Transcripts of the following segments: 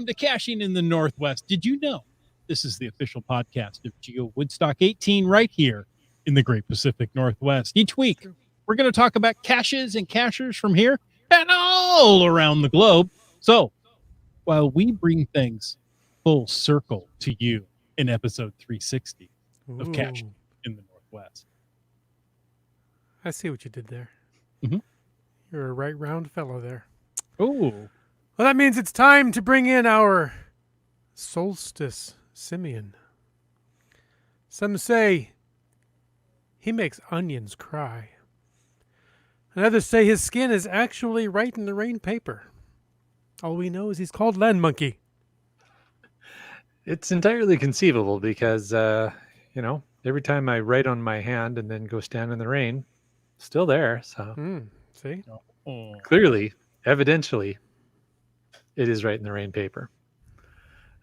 welcome to Caching in the Northwest. Did you know this is the official podcast of GeoWoodstock 18 right here in the Great Pacific Northwest? Each week, we're going to talk about caches and cachers from here and all around the globe. So, while we bring things full circle to you in episode 360 of Caching in the Northwest. I see what you did there. Mm-hmm. You're a right round fellow there. Oh. Well, that means it's time to bring in our solstice simian. Some say he makes onions cry. And others say his skin is actually right in the rain paper. All we know is he's called Land Monkey. It's entirely conceivable because, every time I write on my hand and then go stand in the rain, still there. So See? Clearly, evidentially, it is right in the rain paper.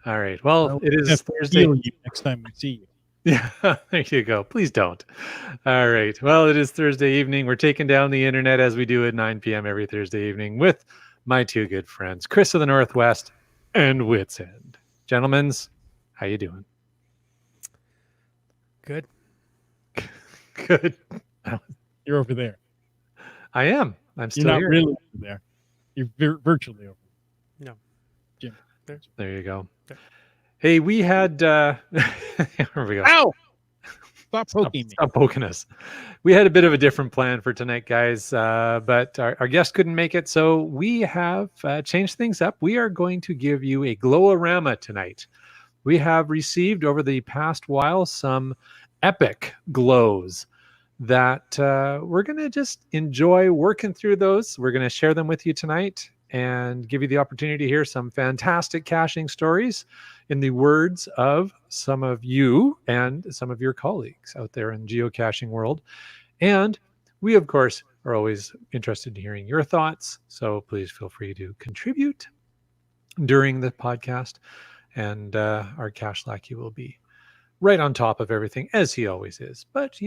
All right. Well, it is Thursday. Next time we see you. Yeah, there you go. Please don't. All right. Well, it is Thursday evening. We're taking down the internet as we do at 9 p.m. every Thursday evening with my two good friends, Chris of the Northwest and Wits End. Gentlemen, how you doing? Good. Good. You're over there. I am. I'm still You're not here. really over there. You're virtually over. No. Jim. There you go. There. Hey, we had here we go. Ow! Stop poking me. Stop poking us. We had a bit of a different plan for tonight, guys, but our guest couldn't make it, so we have changed things up. We are going to give you a glow-orama tonight. We have received over the past while some epic glows that we're going to just enjoy working through those. We're going to share them with you tonight and give you the opportunity to hear some fantastic caching stories in the words of some of you and some of your colleagues out there in geocaching world. And we, of course, are always interested in hearing your thoughts. So please feel free to contribute during the podcast. And our Cache Lackey will be right on top of everything, as he always is. But,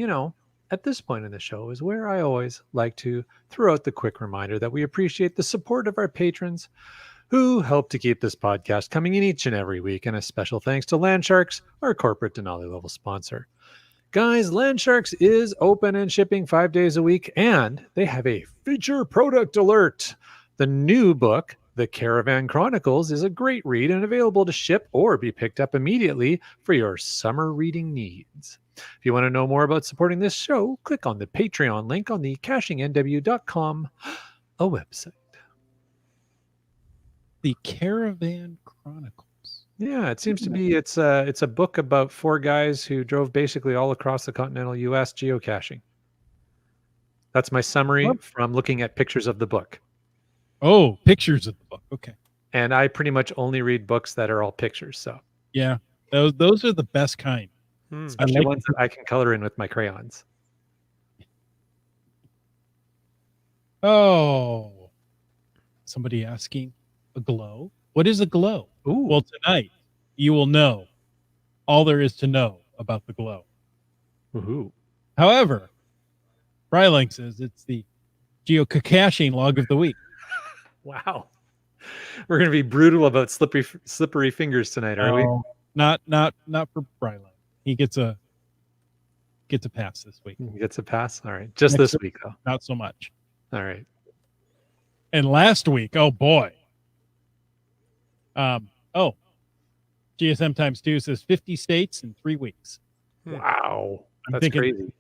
at this point in the show is where I always like to throw out the quick reminder that we appreciate the support of our patrons who help to keep this podcast coming in each and every week. And a special thanks to Landsharks, our corporate Denali level sponsor. Guys, Landsharks is open and shipping 5 days a week, and they have a feature product alert. The new book, The Caravan Chronicles, is a great read and available to ship or be picked up immediately for your summer reading needs. If you want to know more about supporting this show, click on the Patreon link on the CachingNW.com website. The Caravan Chronicles. Yeah, it seems to be it's a book about four guys who drove basically all across the continental U.S. geocaching. That's my summary from looking at pictures of the book. Oh, pictures of the book. Okay. And I pretty much only read books that are all pictures. So yeah, those are the best kind. Especially ones that I can color in with my crayons. Oh, somebody asking a glow. What is a glow? Ooh. Well, tonight you will know all there is to know about the glow. Ooh. However, Bryling says it's the geocaching log of the week. Wow. We're going to be brutal about slippery fingers tonight, are we? Not for Bryling. He gets a pass this week. He gets a pass? All right. Just this week, though. Not so much. All right. And last week, oh boy. GSM times 2 says 50 states in 3 weeks. Wow. That's crazy.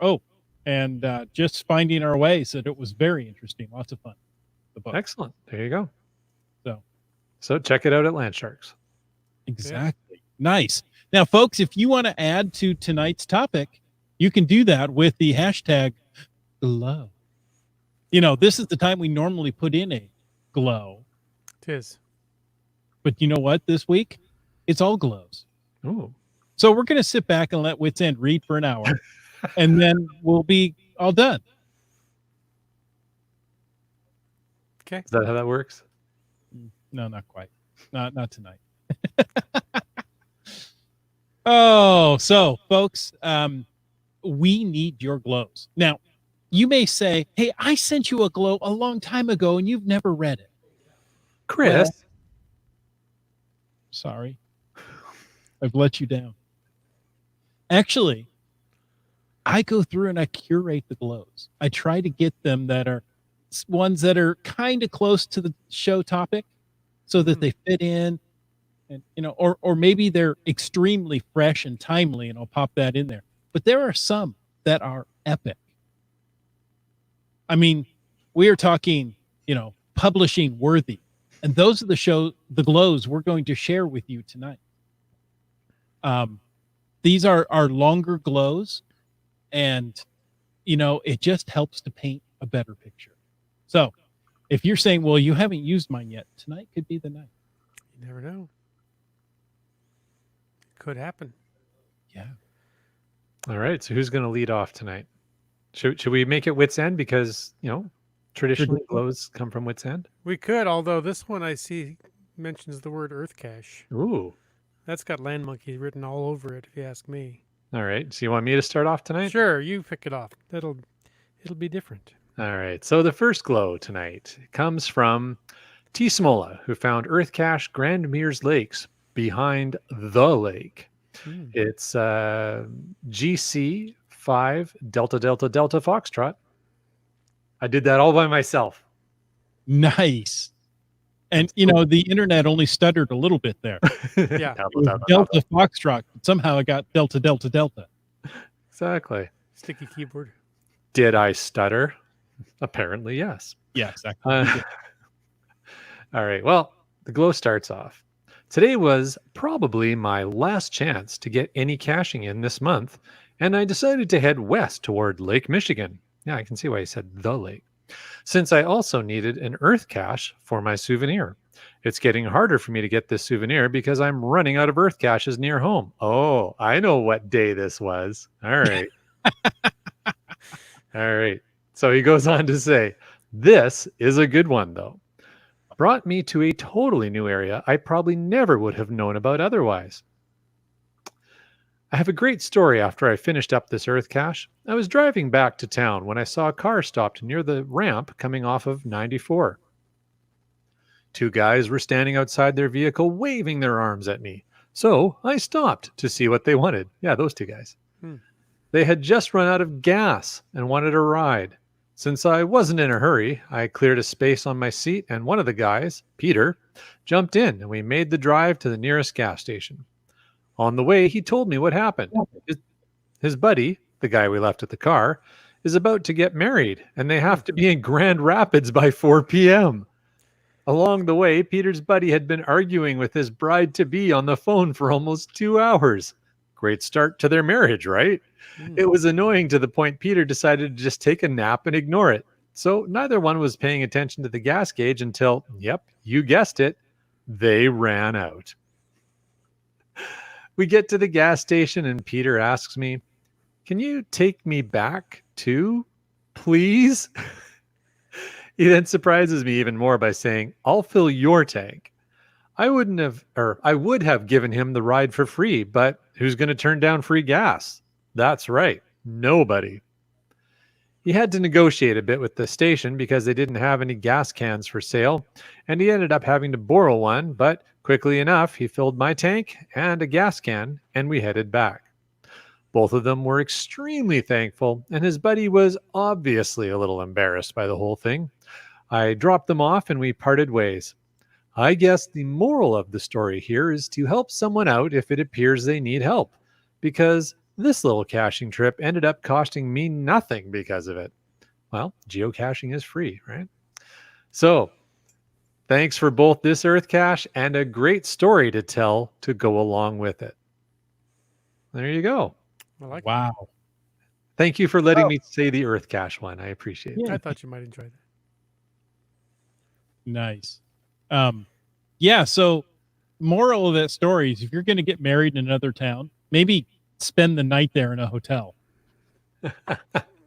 Oh, and just finding our way said it was very interesting. Lots of fun. The book. Excellent. There you go. So check it out at Landsharks. Exactly. Yeah. Nice. Now, folks, if you want to add to tonight's topic, you can do that with the hashtag glow. This is the time we normally put in a glow. It is. But you know what? This week, it's all glows. Ooh. So we're going to sit back and let Wits End read for an hour, and then we'll be all done. Okay. Is that how that works? No, not quite. Not tonight. Oh, so folks, we need your glows. Now, you may say, hey, I sent you a glow a long time ago and you've never read it. Chris, Sorry. I've let you down. Actually, I go through and I curate the glows. I try to get them that are ones that are kind of close to the show topic so that they fit in, and or maybe they're extremely fresh and timely, and I'll pop that in there. But there are some that are epic. I mean, we are talking, publishing worthy. And those are the glows we're going to share with you tonight. These are our longer glows, and it just helps to paint a better picture. So if you're saying, well, you haven't used mine yet, tonight could be the night. You never know. Could happen. Yeah. All right. So who's going to lead off tonight? Should we make it Wits End because traditionally glows come from Wits End? We could, although this one I see mentions the word earth cache. Ooh. That's got land monkey written all over it, if you ask me. All right. So you want me to start off tonight? Sure, you pick it off. It'll be different. All right. So the first glow tonight comes from T. Smola, who found earth cache Grand Mears Lakes behind the lake. It's GC 5 Delta Delta Delta Foxtrot. I did that all by myself. Nice. And the internet only stuttered a little bit there. Yeah. Delta Foxtrot. Somehow it got Delta Delta Delta. Exactly. Sticky keyboard. Did I stutter? Apparently, yes. Yeah, exactly. All right. Well, the glow starts off. Today was probably my last chance to get any caching in this month, and I decided to head west toward Lake Michigan. Yeah, I can see why he said the lake. Since I also needed an earth cache for my souvenir. It's getting harder for me to get this souvenir because I'm running out of earth caches near home. Oh, I know what day this was. All right. All right. So he goes on to say, this is a good one, though. Brought me to a totally new area I probably never would have known about otherwise. I have a great story after I finished up this earth cache. I was driving back to town when I saw a car stopped near the ramp coming off of 94. Two guys were standing outside their vehicle waving their arms at me. So I stopped to see what they wanted. Yeah, those two guys. They had just run out of gas and wanted a ride. Since I wasn't in a hurry, I cleared a space on my seat and one of the guys, Peter, jumped in and we made the drive to the nearest gas station. On the way, he told me what happened. His buddy, the guy we left at the car, is about to get married and they have to be in Grand Rapids by 4 p.m. Along the way, Peter's buddy had been arguing with his bride-to-be on the phone for almost 2 hours. Great start to their marriage, right? It was annoying to the point Peter decided to just take a nap and ignore it. So neither one was paying attention to the gas gauge until, yep, you guessed it, they ran out. We get to the gas station and Peter asks me, "Can you take me back too, please?" He then surprises me even more by saying, "I'll fill your tank." I would have given him the ride for free, but who's going to turn down free gas? That's right, nobody. He had to negotiate a bit with the station because they didn't have any gas cans for sale, and he ended up having to borrow one, but quickly enough, he filled my tank and a gas can, and we headed back. Both of them were extremely thankful, and his buddy was obviously a little embarrassed by the whole thing. I dropped them off and we parted ways. I guess the moral of the story here is to help someone out if it appears they need help, because this little caching trip ended up costing me nothing because of it. Well, geocaching is free, right? So, thanks for both this earth cache and a great story to tell to go along with it. There you go. I like Wow. Thank you for letting me say the earth cache one. I appreciate it. it. I thought you might enjoy that. Nice. Yeah, so moral of that story is if you're going to get married in another town, maybe spend the night there in a hotel.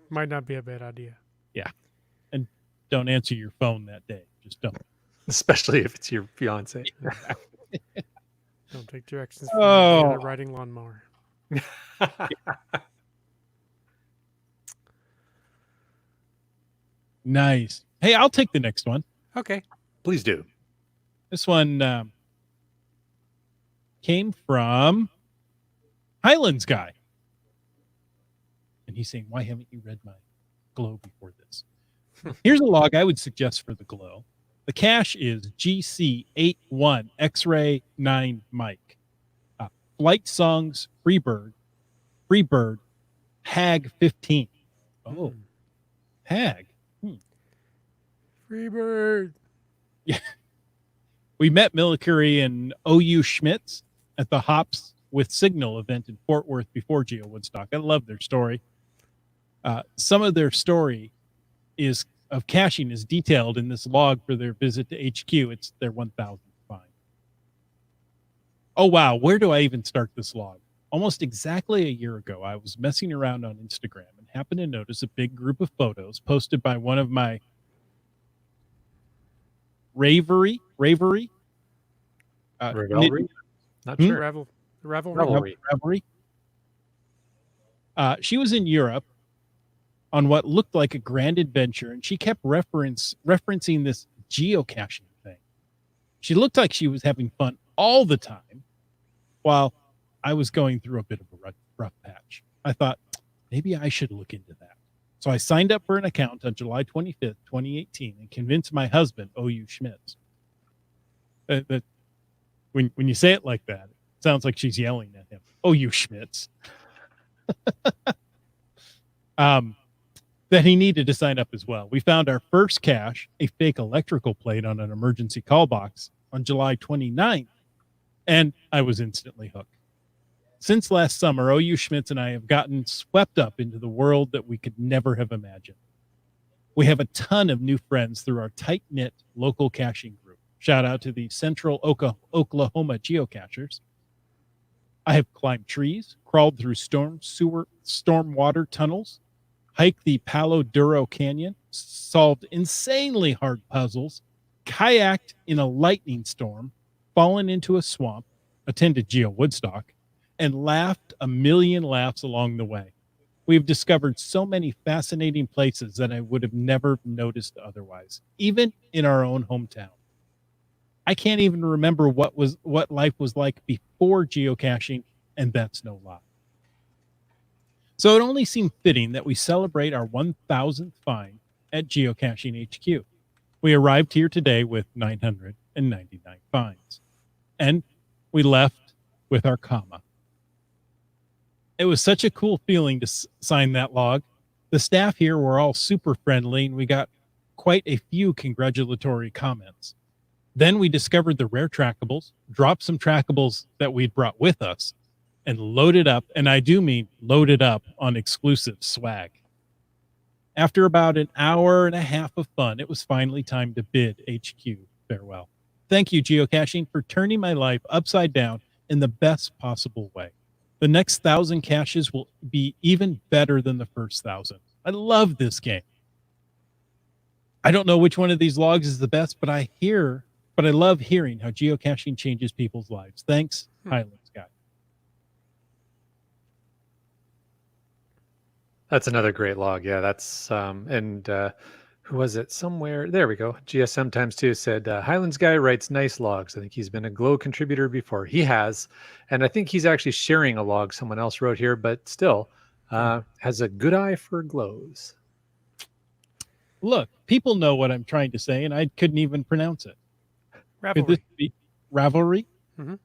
Might not be a bad idea. Yeah. And don't answer your phone that day. Just don't. Especially if it's your fiance. Don't take directions from a riding lawnmower. Nice. Hey, I'll take the next one. Okay. Please do. This one, came from Highlands Guy. And he's saying, why haven't you read my glow before this? Here's a log I would suggest for the glow. The cache is GC81 X-Ray 9 Mike. Flight Songs, Freebird, Hag 15. Oh, Hag. Freebird. Yeah. We met Millicurry and OU Schmitz at the Hops with Signal event in Fort Worth before GeoWoodstock. I love their story. Some of their story of caching is detailed in this log for their visit to HQ. It's their 1,000th find. Oh, wow. Where do I even start this log? Almost exactly a year ago, I was messing around on Instagram and happened to notice a big group of photos posted by one of my Ravelry? Revelry? Not sure. Ravelry. She was in Europe on what looked like a grand adventure, and she kept referencing this geocaching thing. She looked like she was having fun all the time while I was going through a bit of a rough patch. I thought, maybe I should look into that. So I signed up for an account on July 25th, 2018, and convinced my husband, OU Schmitz, that when you say it like that, it sounds like she's yelling at him. OU Schmitz. That he needed to sign up as well. We found our first cache, a fake electrical plate on an emergency call box, on July 29th, and I was instantly hooked. Since last summer, OU Schmitz and I have gotten swept up into the world that we could never have imagined. We have a ton of new friends through our tight-knit local caching group. Shout out to the Central Oklahoma geocachers. I have climbed trees, crawled through stormwater tunnels, hiked the Palo Duro Canyon, solved insanely hard puzzles, kayaked in a lightning storm, fallen into a swamp, attended GeoWoodstock, and laughed a million laughs along the way. We've discovered so many fascinating places that I would have never noticed otherwise, even in our own hometown. I can't even remember what life was like before geocaching, and that's no lie. So it only seemed fitting that we celebrate our 1,000th find at Geocaching HQ. We arrived here today with 999 finds, and we left with our comma. It was such a cool feeling to sign that log. The staff here were all super friendly, and we got quite a few congratulatory comments. Then we discovered the rare trackables, dropped some trackables that we'd brought with us, and loaded up, and I do mean loaded up, on exclusive swag. After about an hour and a half of fun, it was finally time to bid HQ farewell. Thank you, geocaching, for turning my life upside down in the best possible way. The next 1,000 caches will be even better than the first 1,000. I love this game. I don't know which one of these logs is the best, but I love hearing how geocaching changes people's lives. Thanks, Highlands Guy. That's another great log. Yeah, that's who was it? Somewhere there we go. GSM times 2 said Highlands Guy writes nice logs. I think he's been a glow contributor before. He has, and I think he's actually sharing a log someone else wrote here, but still has a good eye for glows. Look, people know what I'm trying to say, and I couldn't even pronounce it. Ravelry. Could this be Ravelry? Mm-hmm.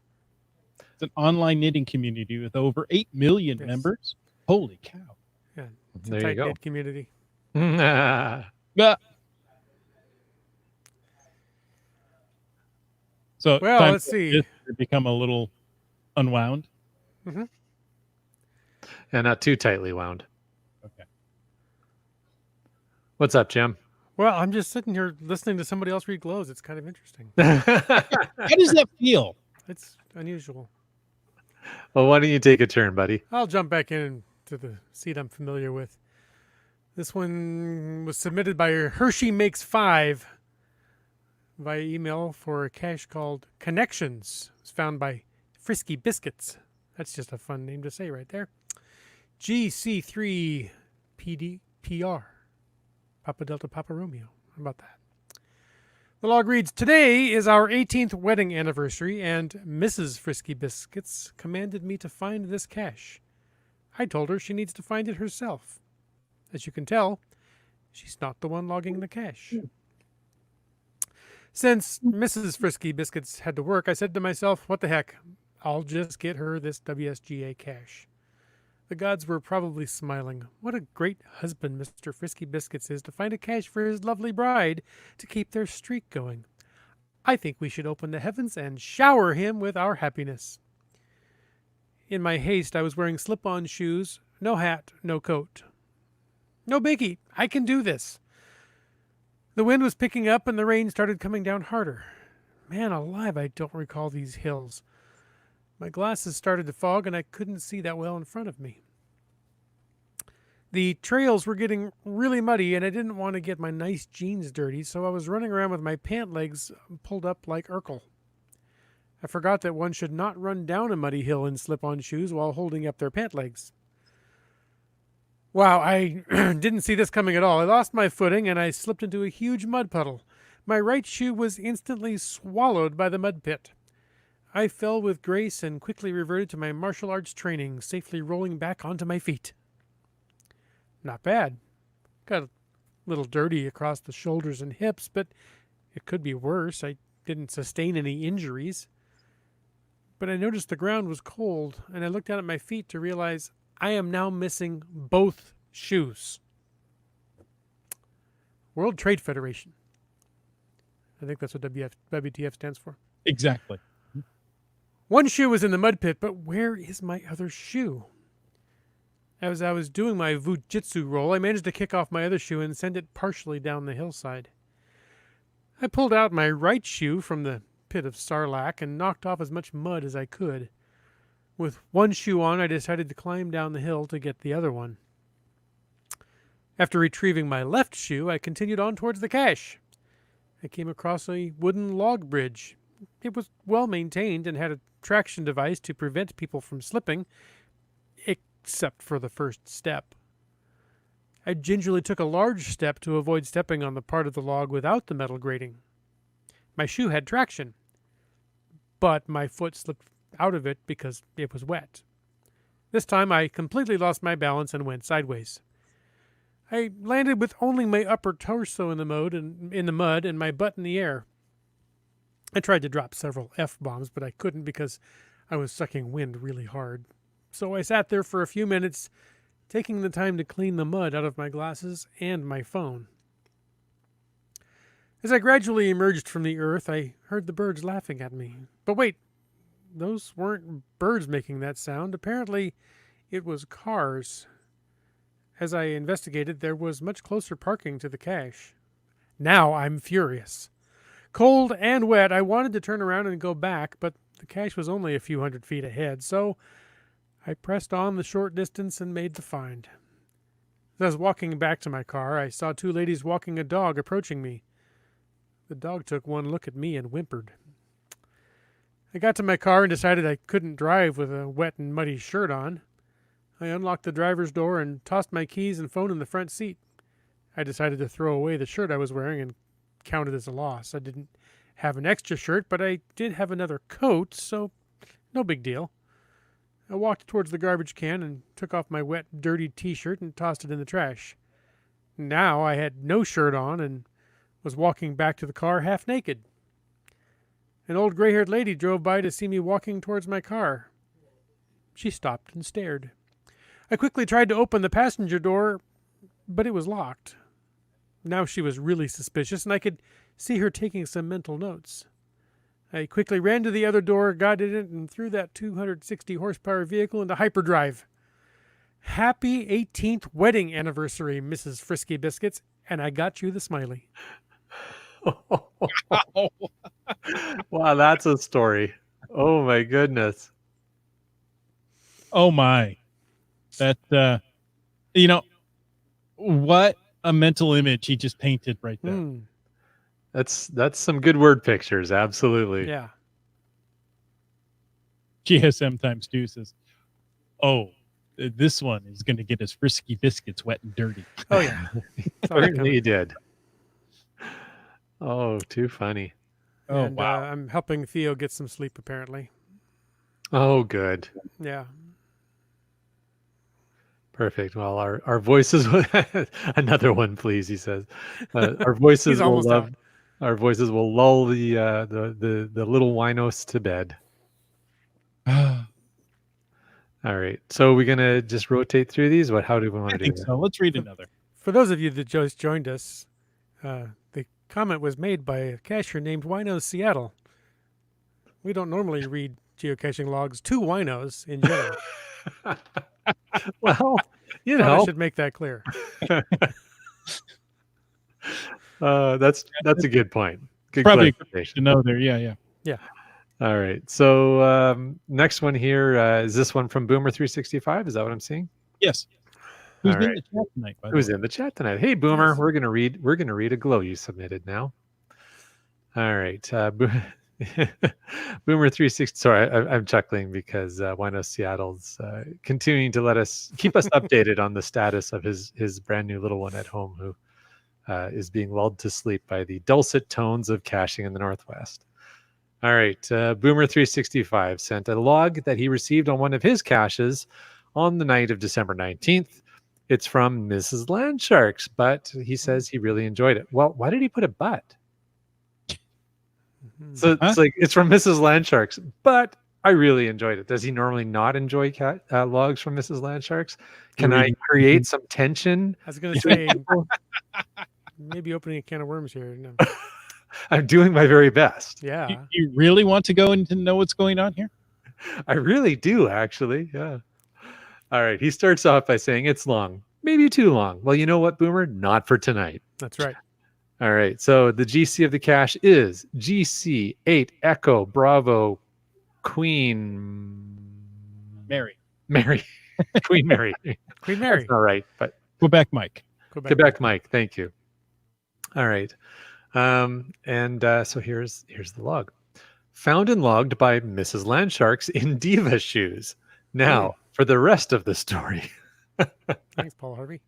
It's an online knitting community with over 8 million members. Holy cow. Yeah, it's There a you go. tight-knit community. Yeah. So Well, time let's for see. this to become a little unwound. Mm-hmm. And not too tightly wound. Okay. What's up, Jim? Well, I'm just sitting here listening to somebody else read glows. It's kind of interesting. How does that feel? It's unusual. Well, why don't you take a turn, buddy? I'll jump back into the seat I'm familiar with. This one was submitted by Hershey Makes 5 via email for a cache called Connections. It's found by Frisky Biscuits. That's just a fun name to say right there. GC3PDPR. Papa Delta Papa Romeo. How about that? The log reads, today is our 18th wedding anniversary, and Mrs. Frisky Biscuits commanded me to find this cache. I told her she needs to find it herself. As you can tell, she's not the one logging the cache. Since Mrs. Frisky Biscuits had to work, I said to myself, what the heck, I'll just get her this WSGA cache. The gods were probably smiling. What a great husband Mr. Frisky Biscuits is to find a cache for his lovely bride to keep their streak going. I think we should open the heavens and shower him with our happiness. In my haste, I was wearing slip-on shoes, no hat, no coat. No biggie, I can do this. The wind was picking up and the rain started coming down harder. Man alive, I don't recall these hills. My glasses started to fog and I couldn't see that well in front of me. The trails were getting really muddy and I didn't want to get my nice jeans dirty, so I was running around with my pant legs pulled up like Urkel. I forgot that one should not run down a muddy hill in slip-on shoes while holding up their pant legs. Wow, I didn't see this coming at all. I lost my footing and I slipped into a huge mud puddle. My right shoe was instantly swallowed by the mud pit. I fell with grace and quickly reverted to my martial arts training, safely rolling back onto my feet. Not bad. Got a little dirty across the shoulders and hips, but it could be worse. I didn't sustain any injuries. But I noticed the ground was cold, and I looked down at my feet to realize I am now missing both shoes. World Trade Federation. I think that's what WTF stands for. Exactly. One shoe was in the mud pit, but where is my other shoe? As I was doing my Vujitsu roll, I managed to kick off my other shoe and send it partially down the hillside. I pulled out my right shoe from the pit of sarlacc and knocked off as much mud as I could. With one shoe on, I decided to climb down the hill to get the other one. After retrieving my left shoe, I continued on towards the cache. I came across a wooden log bridge. It was well maintained and had a traction device to prevent people from slipping, except for the first step. I gingerly took a large step to avoid stepping on the part of the log without the metal grating. My shoe had traction, but my foot slipped out of it because it was wet. This time I completely lost my balance and went sideways. I landed with only my upper torso in the mud and my butt in the air. I tried to drop several F-bombs, but I couldn't because I was sucking wind really hard. So I sat there for a few minutes, taking the time to clean the mud out of my glasses and my phone. As I gradually emerged from the earth, I heard the birds laughing at me. But wait, those weren't birds making that sound. Apparently, it was cars. As I investigated, there was much closer parking to the cache. Now I'm furious. Cold and wet, I wanted to turn around and go back, but the cache was only a few 100 feet ahead, so I pressed on the short distance and made the find. As I was walking back to my car, I saw two ladies walking a dog approaching me. The dog took one look at me and whimpered. I got to my car and decided I couldn't drive with a wet and muddy shirt on. I unlocked the driver's door and tossed my keys and phone in the front seat. I decided to throw away the shirt I was wearing and count it as a loss. I didn't have an extra shirt, but I did have another coat, so no big deal. I walked towards the garbage can and took off my wet, dirty t-shirt and tossed it in the trash. Now I had no shirt on and was walking back to the car half naked. An old gray-haired lady drove by to see me walking towards my car. She stopped and stared. I quickly tried to open the passenger door, but it was locked. Now she was really suspicious, and I could see her taking some mental notes. I quickly ran to the other door, got in it, and threw that 260 horsepower vehicle into hyperdrive. Happy 18th wedding anniversary, Mrs. Frisky Biscuits, and I got you the smiley. Wow, that's a story. Oh my goodness. Oh my. That what a mental image he just painted right there. That's some good word pictures, absolutely. Yeah. GSM times 2 says, "Oh, this one is going to get his Frisky Biscuits wet and dirty." Oh yeah. Certainly he did. Oh, too funny. Oh, And wow. I'm helping Theo get some sleep, apparently. Oh, good. Yeah. Perfect. Well, our voices, another one, please. He says, our He's voices will almost love. out. Our voices will lull the little winos to bed. All right. So we're gonna just rotate through these. How do we want I to do think this? so. Let's read another. For those of you that just joined us, the comment was made by a cacher named Winos Seattle. We don't normally read geocaching logs to winos in general. Well, you Thought I know, should make that clear. that's a good point. Good Probably to clarification. know there. Yeah, yeah. Yeah. All right. So next one here is this one from Boomer365. Is that what I'm seeing? Yes. All Who's in right. the chat tonight, by the Who's way? in the chat tonight? Hey, Boomer. Yes. We're gonna read a glow you submitted now. All right. Boomer360. Sorry, I'm chuckling because Wino Seattle's continuing to keep us updated on the status of his brand new little one at home who is being lulled to sleep by the dulcet tones of caching in the Northwest. All right. Boomer365 sent a log that he received on one of his caches on the night of December 19th. It's from Mrs. Landsharks, but he says he really enjoyed it. Well, why did he put a but? So Huh? it's like it's from Mrs. Landsharks, but I really enjoyed it. Does he normally not enjoy logs from Mrs. Landsharks? Can I create some tension? I was going to say, maybe opening a can of worms here. No. I'm doing my very best. Yeah. You really want to go and to know what's going on here? I really do, actually. Yeah. All right. He starts off by saying it's long, maybe too long. Well, you know what, Boomer? Not for tonight. That's right. All right. So the GC of the cache is GC8 Echo Bravo Queen Mary. Queen Mary. Queen Mary. That's not right, but Quebec Mike. Quebec Mike. Thank you. All right. So here's the log. Found and logged by Mrs. Landsharks in diva shoes. Now, for the rest of the story. Thanks, Paul Harvey.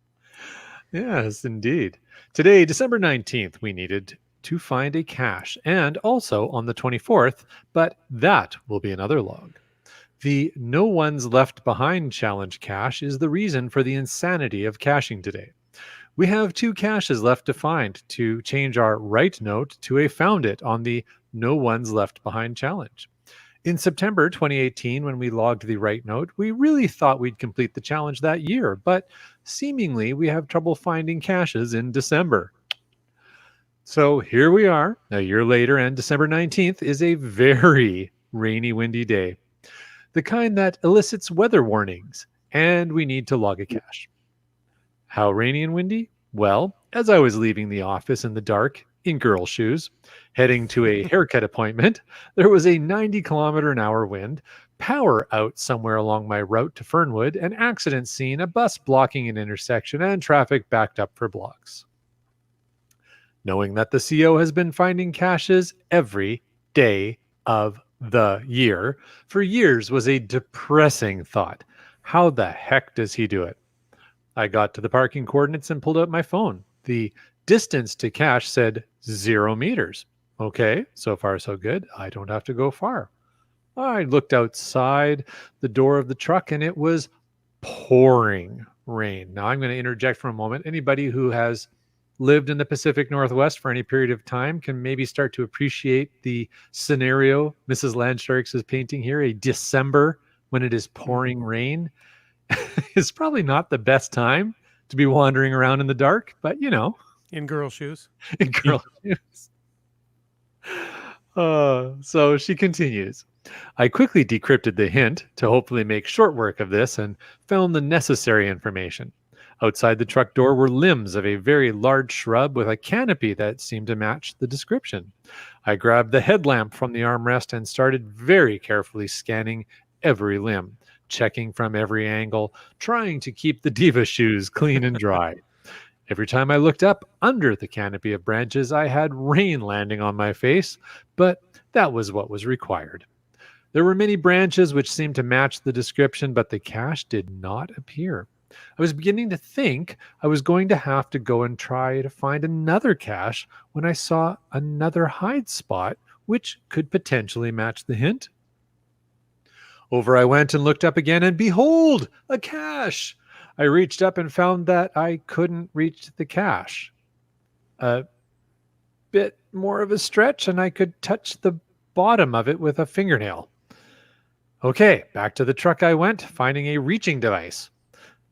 Yes, indeed. Today, December 19th, we needed to find a cache, and also on the 24th, but that will be another log. The No One's Left Behind challenge cache is the reason for the insanity of caching today. We have 2 caches left to find to change our right note to a found it on the No One's Left Behind challenge. In September 2018, when we logged the right note, we really thought we'd complete the challenge that year, but seemingly we have trouble finding caches in December. So here we are, a year later, and December 19th is a very rainy, windy day. The kind that elicits weather warnings, and we need to log a cache. How rainy and windy? Well, as I was leaving the office in the dark, in girl shoes, heading to a haircut appointment, there was a 90-kilometer-an-hour wind, power out somewhere along my route to Fernwood, an accident scene, a bus blocking an intersection, and traffic backed up for blocks. Knowing that the CO has been finding caches every day of the year for years was a depressing thought. How the heck does he do it? I got to the parking coordinates and pulled out my phone. The distance to cache said 0 meters. Okay, so far so good. I don't have to go far. I looked outside the door of the truck and it was pouring rain. Now I'm going to interject for a moment. Anybody who has lived in the Pacific Northwest for any period of time can maybe start to appreciate the scenario Mrs. Landsharks is painting here. A December when it is pouring rain is probably not the best time to be wandering around in the dark, but you know. In girl shoes. In girl shoes. So she continues. I quickly decrypted the hint to hopefully make short work of this and found the necessary information. Outside the truck door were limbs of a very large shrub with a canopy that seemed to match the description. I grabbed the headlamp from the armrest and started very carefully scanning every limb, checking from every angle, trying to keep the diva shoes clean and dry. Every time I looked up under the canopy of branches, I had rain landing on my face, but that was what was required. There were many branches which seemed to match the description, but the cache did not appear. I was beginning to think I was going to have to go and try to find another cache when I saw another hide spot, which could potentially match the hint. Over I went and looked up again, and behold, a cache! I reached up and found that I couldn't reach the cache. A bit more of a stretch, and I could touch the bottom of it with a fingernail. Okay, back to the truck I went, finding a reaching device.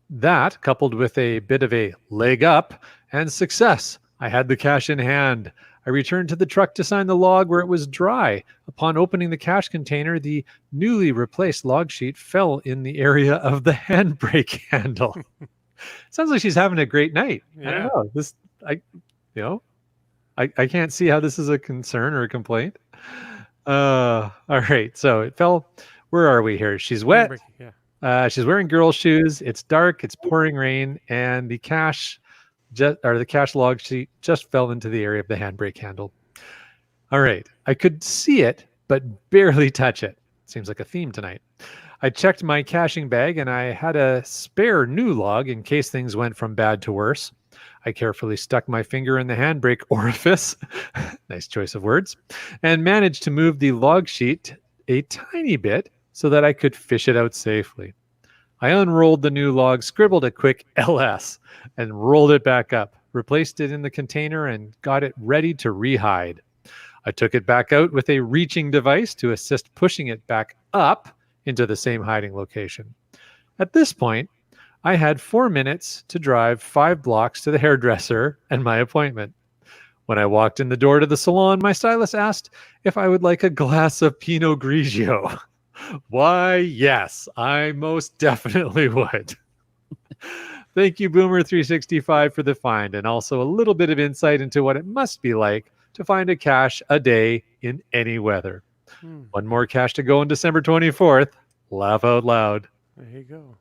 That, coupled with a bit of a leg up, and success. I had the cache in hand. I returned to the truck to sign the log where it was dry. Upon opening the cache container, the newly replaced log sheet fell in the area of the handbrake handle. Sounds like she's having a great night. Yeah. I don't know. I can't see how this is a concern or a complaint. All right. So it fell. Where are we here? She's wet. Yeah. She's wearing girl shoes. It's dark. It's pouring rain, and the cache log sheet just fell into the area of the handbrake handle. All right. I could see it, but barely touch it. Seems like a theme tonight. I checked my caching bag, and I had a spare new log in case things went from bad to worse. I carefully stuck my finger in the handbrake orifice, nice choice of words, and managed to move the log sheet a tiny bit so that I could fish it out safely. I unrolled the new log, scribbled a quick LS, and rolled it back up, replaced it in the container, and got it ready to rehide. I took it back out with a reaching device to assist pushing it back up into the same hiding location. At this point, I had 4 minutes to drive 5 blocks to the hairdresser and my appointment. When I walked in the door to the salon, my stylist asked if I would like a glass of Pinot Grigio. Why, yes, I most definitely would. Thank you, Boomer365, for the find, and also a little bit of insight into what it must be like to find a cache a day in any weather. One more cache to go on December 24th. Laugh out loud. There you go.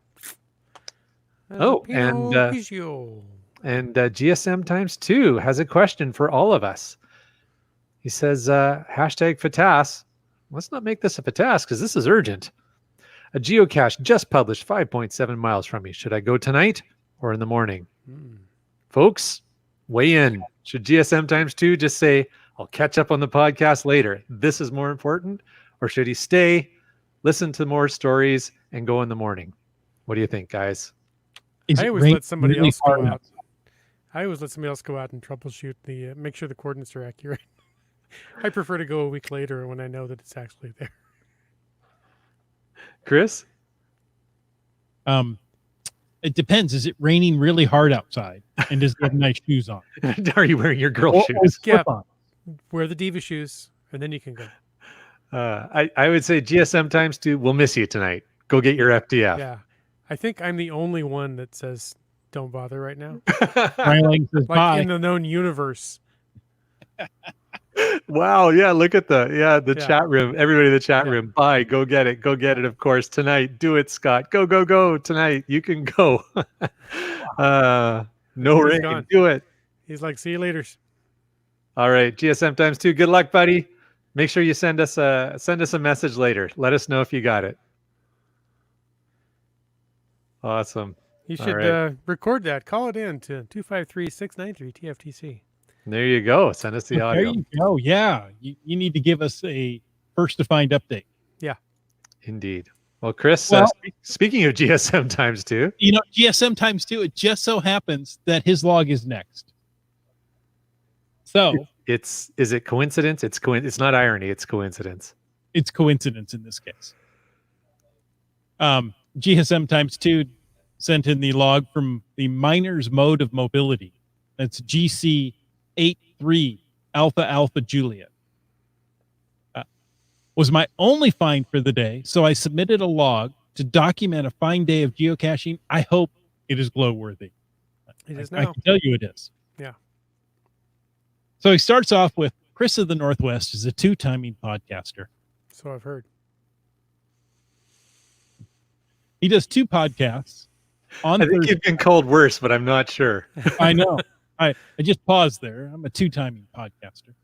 And GSM times 2 has a question for all of us. He says, hashtag FATAS. Let's not make this a FATAS because this is urgent. A geocache just published 5.7 miles from me. Should I go tonight or in the morning? Folks, weigh in. Should GSM times 2 just say, I'll catch up on the podcast later. This is more important. Or should he stay, listen to more stories, and go in the morning? What do you think, guys? I always let somebody else go out. I always let somebody else go out and troubleshoot make sure the coordinates are accurate. I prefer to go a week later when I know that it's actually there. Chris? It depends. Is it raining really hard outside? And does he have nice shoes on? Are you wearing your girl shoes? Yeah. Wear the diva shoes, and then you can go. I would say GSM times 2, we'll miss you tonight. Go get your FDF. Yeah. I think I'm the only one that says don't bother right now. Says, bye. In the known universe. Wow, yeah, look at the chat room. Everybody in the chat room. Bye, go get it. Go get it, of course, tonight. Do it, Scott. Go tonight. You can go. No rain. Gone. Do it. He's like, see you later. All right, GSM times 2. Good luck, buddy. Make sure you send us a message later. Let us know if you got it. Awesome. You should record that. Call it in to 253-693-TFTC. There you go. Send us the audio. There you go. Yeah. You need to give us a first to find update. Yeah. Indeed. Well, Chris, speaking of GSM times 2. GSM times 2, it just so happens that his log is next. So is it coincidence? It's not irony. It's coincidence. It's coincidence in this case. GSM times 2 sent in the log from the miner's mode of mobility. That's GC83 Alpha Juliet. Was my only find for the day, so I submitted a log to document a fine day of geocaching. I hope it is glow-worthy. It is now. I can tell you it is. Yeah. So he starts off with, Chris of the Northwest is a 2-timing podcaster. So I've heard. He does 2 podcasts. I think you've been called worse, but I'm not sure. I know. I just paused there. I'm a 2-timing podcaster.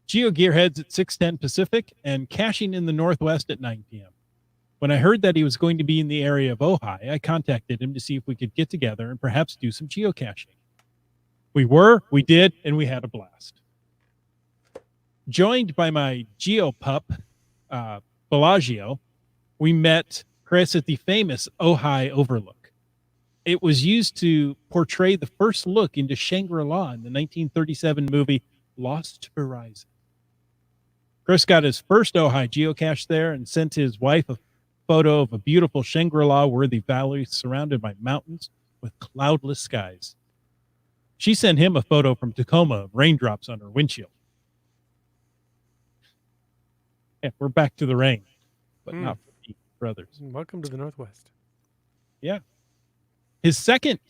Geo Gearheads at 6:10 Pacific and Caching in the Northwest at 9 p.m. When I heard that he was going to be in the area of Ojai, I contacted him to see if we could get together and perhaps do some geocaching. We did, and we had a blast. Joined by my geopup, Bellagio, we met Chris at the famous Ojai Overlook. It was used to portray the first look into Shangri-La in the 1937 movie Lost Horizon. Chris got his first Ojai geocache there and sent his wife a photo of a beautiful Shangri-La worthy valley surrounded by mountains with cloudless skies. She sent him a photo from Tacoma of raindrops on her windshield. Yeah, we're back to the rain, but not for me, brothers. Welcome to the Northwest. Yeah. His second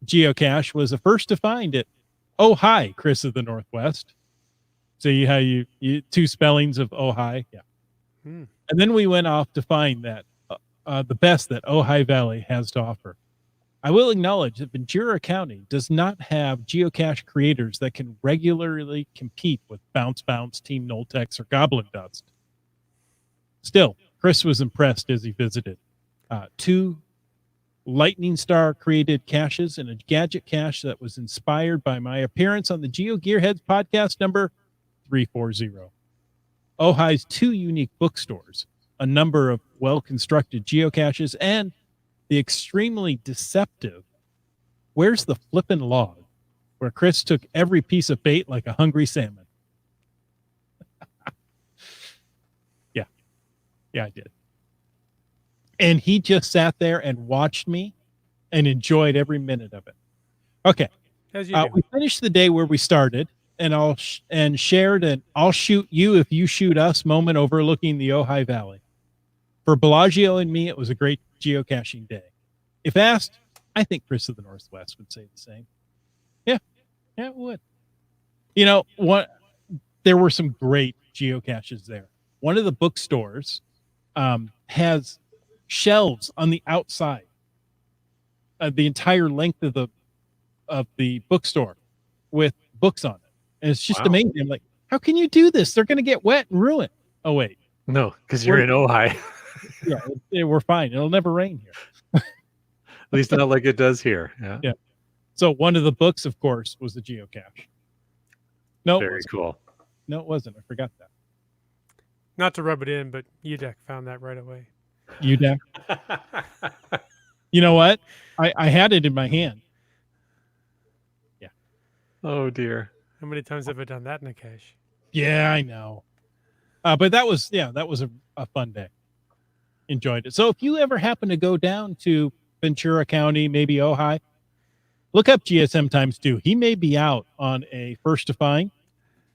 geocache was the first to find it. Oh, hi, Chris of the Northwest. See how you two spellings of Ojai? Yeah. And then we went off to find that the best that Ojai Valley has to offer. I will acknowledge that Ventura County does not have geocache creators that can regularly compete with Bounce Bounce, Team Noltex, or Goblin Dust. Still, Chris was impressed as he visited. 2 Lightning Star created caches and a gadget cache that was inspired by my appearance on the Geo Gearheads podcast number 340. Ojai's 2 unique bookstores, a number of well-constructed geocaches, and the extremely deceptive Where's the Flippin' Log, where Chris took every piece of bait like a hungry salmon. Yeah, I did. And he just sat there and watched me and enjoyed every minute of it. Okay. As you do. We finished the day where we started, and shared an "I'll shoot you if you shoot us" moment overlooking the Ojai Valley. For Bellagio and me, it was a great geocaching day. If asked, I think Chris of the Northwest would say the same. Yeah, it would. You know what? There were some great geocaches there. One of the bookstores has shelves on the outside, the entire length of the bookstore, with books on it. And it's just amazing. I'm like, how can you do this? They're going to get wet and ruin. Oh, wait. No, because you're in Ojai. Yeah, we're fine. It'll never rain here. At least not like it does here. Yeah. So one of the books, of course, was the geocache. No, Very cool. No, it wasn't. I forgot that. Not to rub it in, but UDEC found that right away. UDEC? You know what? I had it in my hand. Yeah. Oh, dear. How many times have I done that in a cache? Yeah, I know. But that was a fun day. Enjoyed it. So if you ever happen to go down to Ventura County, maybe Ojai, look up GSM times 2. He may be out on a first to find,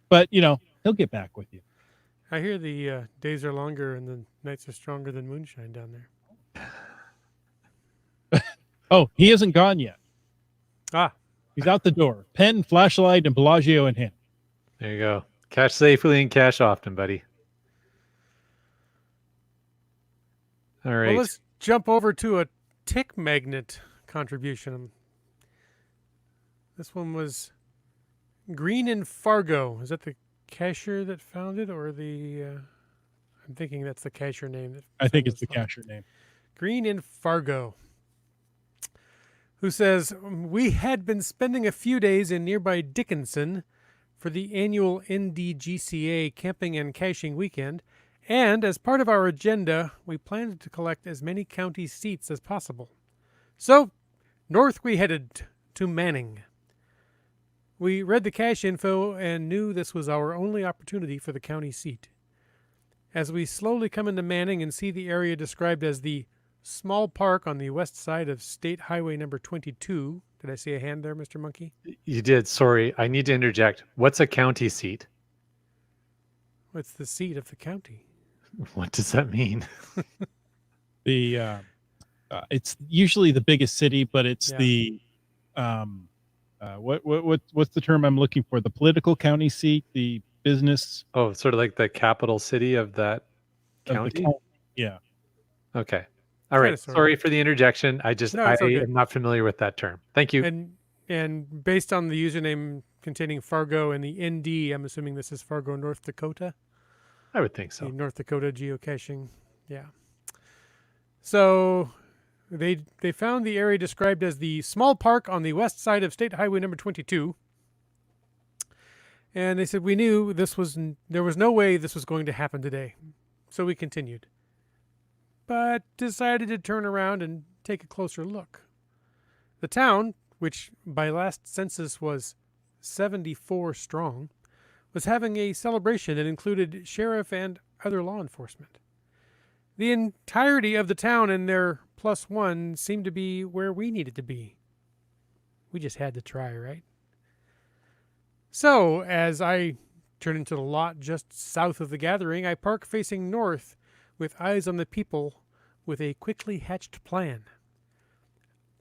but he'll get back with you. I hear the days are longer and the nights are stronger than moonshine down there. Oh, he isn't gone yet. He's He's out the door. Pen, flashlight, and Bellagio in hand. There you go. Cache safely and cache often, buddy. All right. Well, let's jump over to a tick magnet contribution. This one was Green in Fargo. Is that the cacher that found it, or the? I'm thinking that's the cacher name. I think it's the cacher name. Green in Fargo, who says, we had been spending a few days in nearby Dickinson for the annual NDGCA camping and caching weekend, and as part of our agenda, we planned to collect as many county seats as possible. So, north we headed to Manning. We read the cache info and knew this was our only opportunity for the county seat. As we slowly come into Manning and see the area described as the small park on the west side of State Highway number 22. Did I see a hand there, Mr. Monkey? You did. Sorry. I need to interject. What's a county seat? It's the seat of the county. What does that mean? It's usually the biggest city, but it's the what's the term I'm looking for? The political county seat, the business. Oh, sort of like the capital city of that county? Yeah. Okay. All right. Sorry for the interjection. I am not familiar with that term. Thank you. And based on the username containing Fargo and the ND, I'm assuming this is Fargo, North Dakota. I would think so. The North Dakota geocaching. Yeah. So they found the area described as the small park on the west side of State Highway number 22. And they said we knew there was no way this was going to happen today. So we continued. But decided to turn around and take a closer look. The town, which by last census was 74 strong, was having a celebration that included sheriff and other law enforcement. The entirety of the town and their +1 seemed to be where we needed to be. We just had to try, right? So, as I turn into the lot just south of the gathering, I park facing north with eyes on the people with a quickly hatched plan.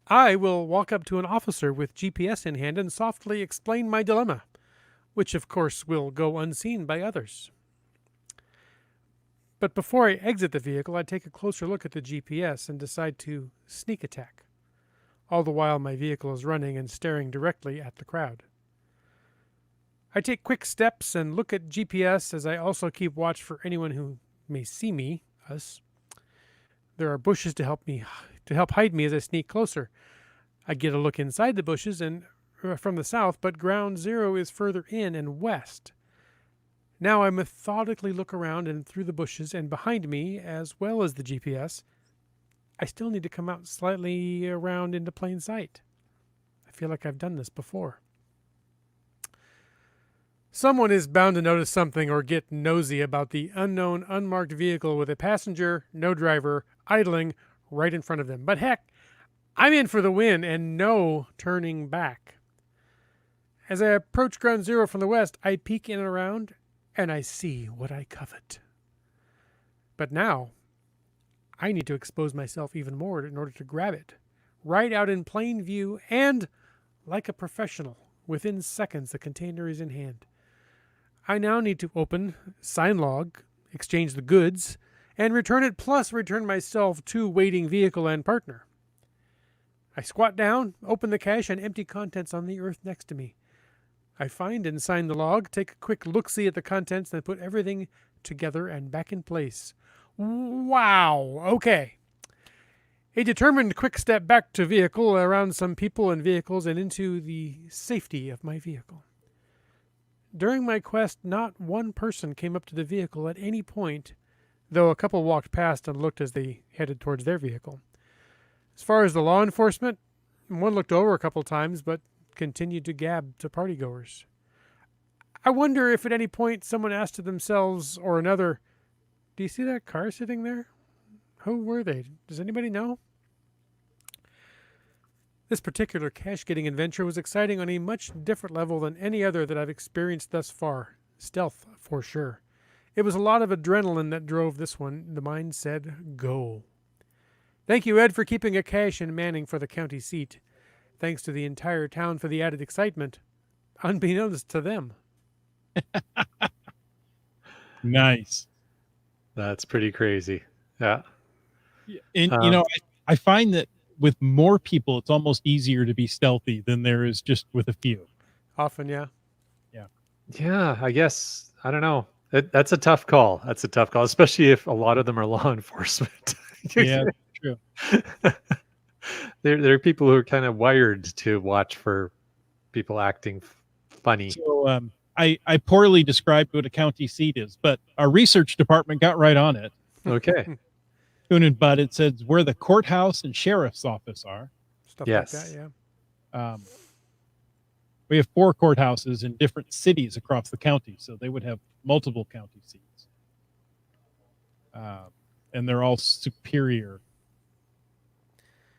I will walk up to an officer with GPS in hand and softly explain my dilemma, which of course will go unseen by others. But before I exit the vehicle, I take a closer look at the GPS and decide to sneak attack, all the while my vehicle is running and staring directly at the crowd. I take quick steps and look at GPS as I also keep watch for anyone who may see me, us. There are bushes to help hide me as I sneak closer. I get a look inside the bushes and from the south, but ground zero is further in and west. Now I methodically look around and through the bushes and behind me, as well as the GPS. I still need to come out slightly around into plain sight. I feel like I've done this before. Someone is bound to notice something or get nosy about the unknown, unmarked vehicle with a passenger, no driver, idling right in front of them. But heck, I'm in for the win and no turning back. As I approach ground zero from the west, I peek in and around, and I see what I covet. But now, I need to expose myself even more in order to grab it, right out in plain view, and, like a professional, within seconds the container is in hand. I now need to open, sign log, exchange the goods, and return it, plus return myself to waiting vehicle and partner. I squat down, open the cache, and empty contents on the earth next to me. I find and sign the log, take a quick look-see at the contents, then put everything together and back in place. Wow, okay. A determined quick step back to vehicle, around some people and vehicles, and into the safety of my vehicle. During my quest, not one person came up to the vehicle at any point, though a couple walked past and looked as they headed towards their vehicle. As far as the law enforcement, one looked over a couple times, but continued to gab to partygoers. I wonder if at any point someone asked to themselves or another, "Do you see that car sitting there? Who were they? Does anybody know?" This particular cache-getting adventure was exciting on a much different level than any other that I've experienced thus far. Stealth, for sure. It was a lot of adrenaline that drove this one. The mind said, go. Thank you, Ed, for keeping a cache in Manning for the county seat. Thanks to the entire town for the added excitement, unbeknownst to them. Nice. That's pretty crazy. Yeah. And, I find that with more people, it's almost easier to be stealthy than there is just with a few. Often, yeah. Yeah, I guess. I don't know. That's a tough call. That's a tough call, especially if a lot of them are law enforcement. Yeah, true. There are people who are kind of wired to watch for people acting funny. So I poorly described what a county seat is, but our research department got right on it. Okay. Coon and Bud, it says where the courthouse and sheriff's office are. Stuff Yes. like that, yeah. We have 4 courthouses in different cities across the county, so they would have multiple county seats. And they're all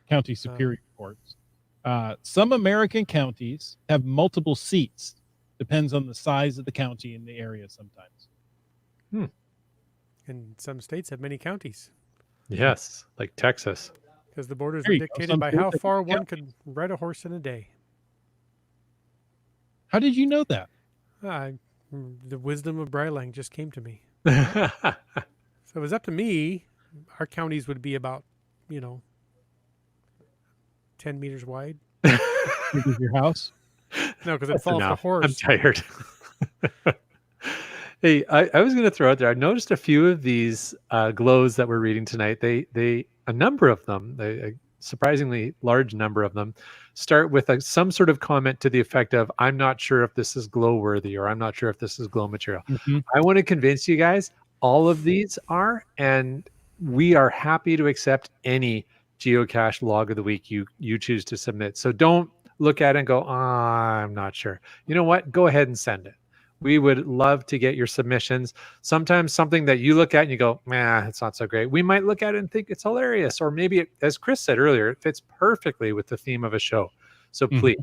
county superior courts. Some American counties have multiple seats. Depends on the size of the county and the area sometimes. And some states have many counties. Yes, like Texas. Because the borders There are you go. dictated Some by states how have far many one could ride a horse in a day. How did you know that? The wisdom of Brylang just came to me. So if it was up to me, our counties would be about, 10 meters wide. Is your house? No, because it'd That's fall off enough. the horse. I'm tired. Hey, I was going to throw out there. I noticed a few of these glows that we're reading tonight. a number of them, a surprisingly large number of them, start with some sort of comment to the effect of, I'm not sure if this is glow worthy, or I'm not sure if this is glow material. Mhm. I want to convince you guys all of these are, and we are happy to accept any geocache log of the week you choose to submit. So don't look at it and go, I'm not sure. You know what? Go ahead and send it. We would love to get your submissions. Sometimes something that you look at and you go, it's not so great. We might look at it and think it's hilarious. Or maybe, as Chris said earlier, it fits perfectly with the theme of a show. So please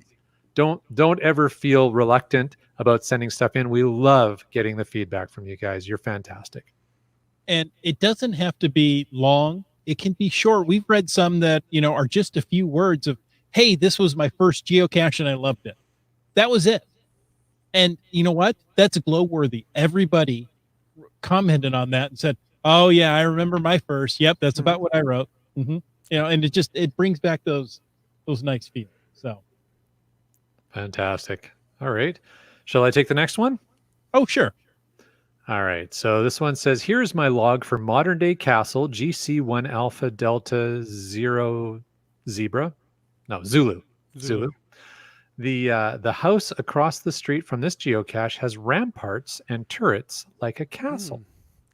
don't ever feel reluctant about sending stuff in. We love getting the feedback from you guys. You're fantastic. And it doesn't have to be long. It can be short. We've read some that, are just a few words of, hey, this was my first geocache and I loved it. That was it. And you know what? That's glow worthy. Everybody commented on that and said, oh yeah, I remember my first. Yep. That's about what I wrote. And it brings back those nice feelings. So. Fantastic. All right. Shall I take the next one? Oh, sure. All right. So this one says, here's my log for modern day castle GC1 Alpha Delta 0 Zebra. No, Zulu. The house across the street from this geocache has ramparts and turrets like a castle.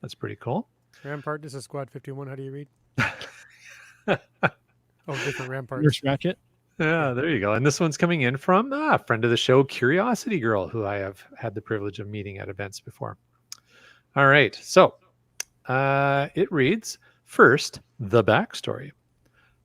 That's pretty cool. Rampart, this is Squad 51. How do you read? Different ramparts. Your scratch it. Yeah, there you go. And this one's coming in from a friend of the show, Curiosity Girl, who I have had the privilege of meeting at events before. All right. So it reads, first, the backstory.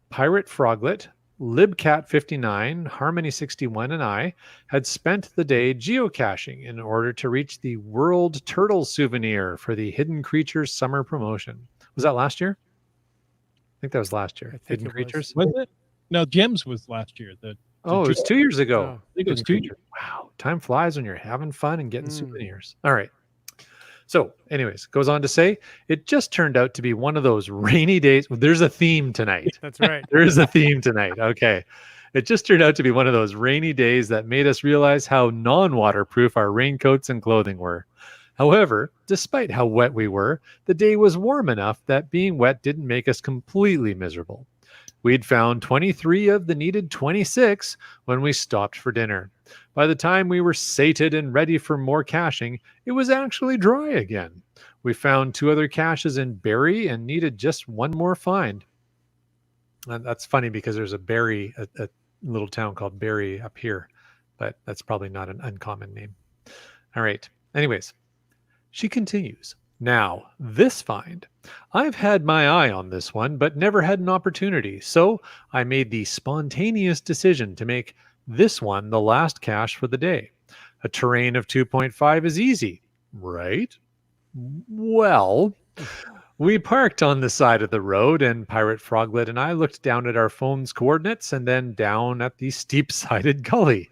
Pirate Froglet, Libcat59, Harmony61, and I had spent the day geocaching in order to reach the World Turtle souvenir for the Hidden Creatures summer promotion. Was that last year? I think that was last year. Hidden Creatures? Was it? No, Gems was last year. It was 2 years ago. I think it was 2 years. Wow. Time flies when you're having fun and getting souvenirs. All right. So anyways, goes on to say, it just turned out to be one of those rainy days. There's a theme tonight. That's right. There is a theme tonight. Okay. It just turned out to be one of those rainy days that made us realize how non-waterproof our raincoats and clothing were. However, despite how wet we were, the day was warm enough that being wet didn't make us completely miserable. We'd found 23 of the needed 26 when we stopped for dinner. By the time we were sated and ready for more caching, it was actually dry again. We found 2 other caches in Barrie and needed just one more find. And that's funny because there's a little town called Barrie up here, but that's probably not an uncommon name. All right. Anyways, she continues. Now, this find. I've had my eye on this one, but never had an opportunity, so I made the spontaneous decision to make this one the last cache for the day. A terrain of 2.5 is easy, right? Well, we parked on the side of the road, and Pirate Froglet and I looked down at our phone's coordinates and then down at the steep-sided gully.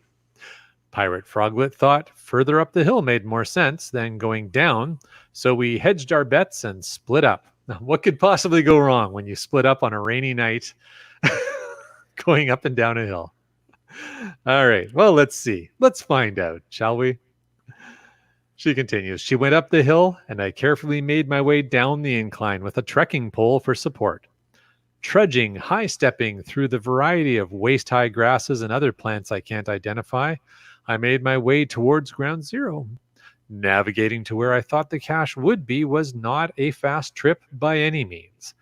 Pirate Froglet thought further up the hill made more sense than going down, so we hedged our bets and split up. Now, what could possibly go wrong when you split up on a rainy night going up and down a hill? All right, well, let's see. Let's find out, shall we? She continues. She went up the hill, and I carefully made my way down the incline with a trekking pole for support. Trudging, high-stepping through the variety of waist-high grasses and other plants I can't identify, I made my way towards ground zero. Navigating to where I thought the cache would be was not a fast trip by any means.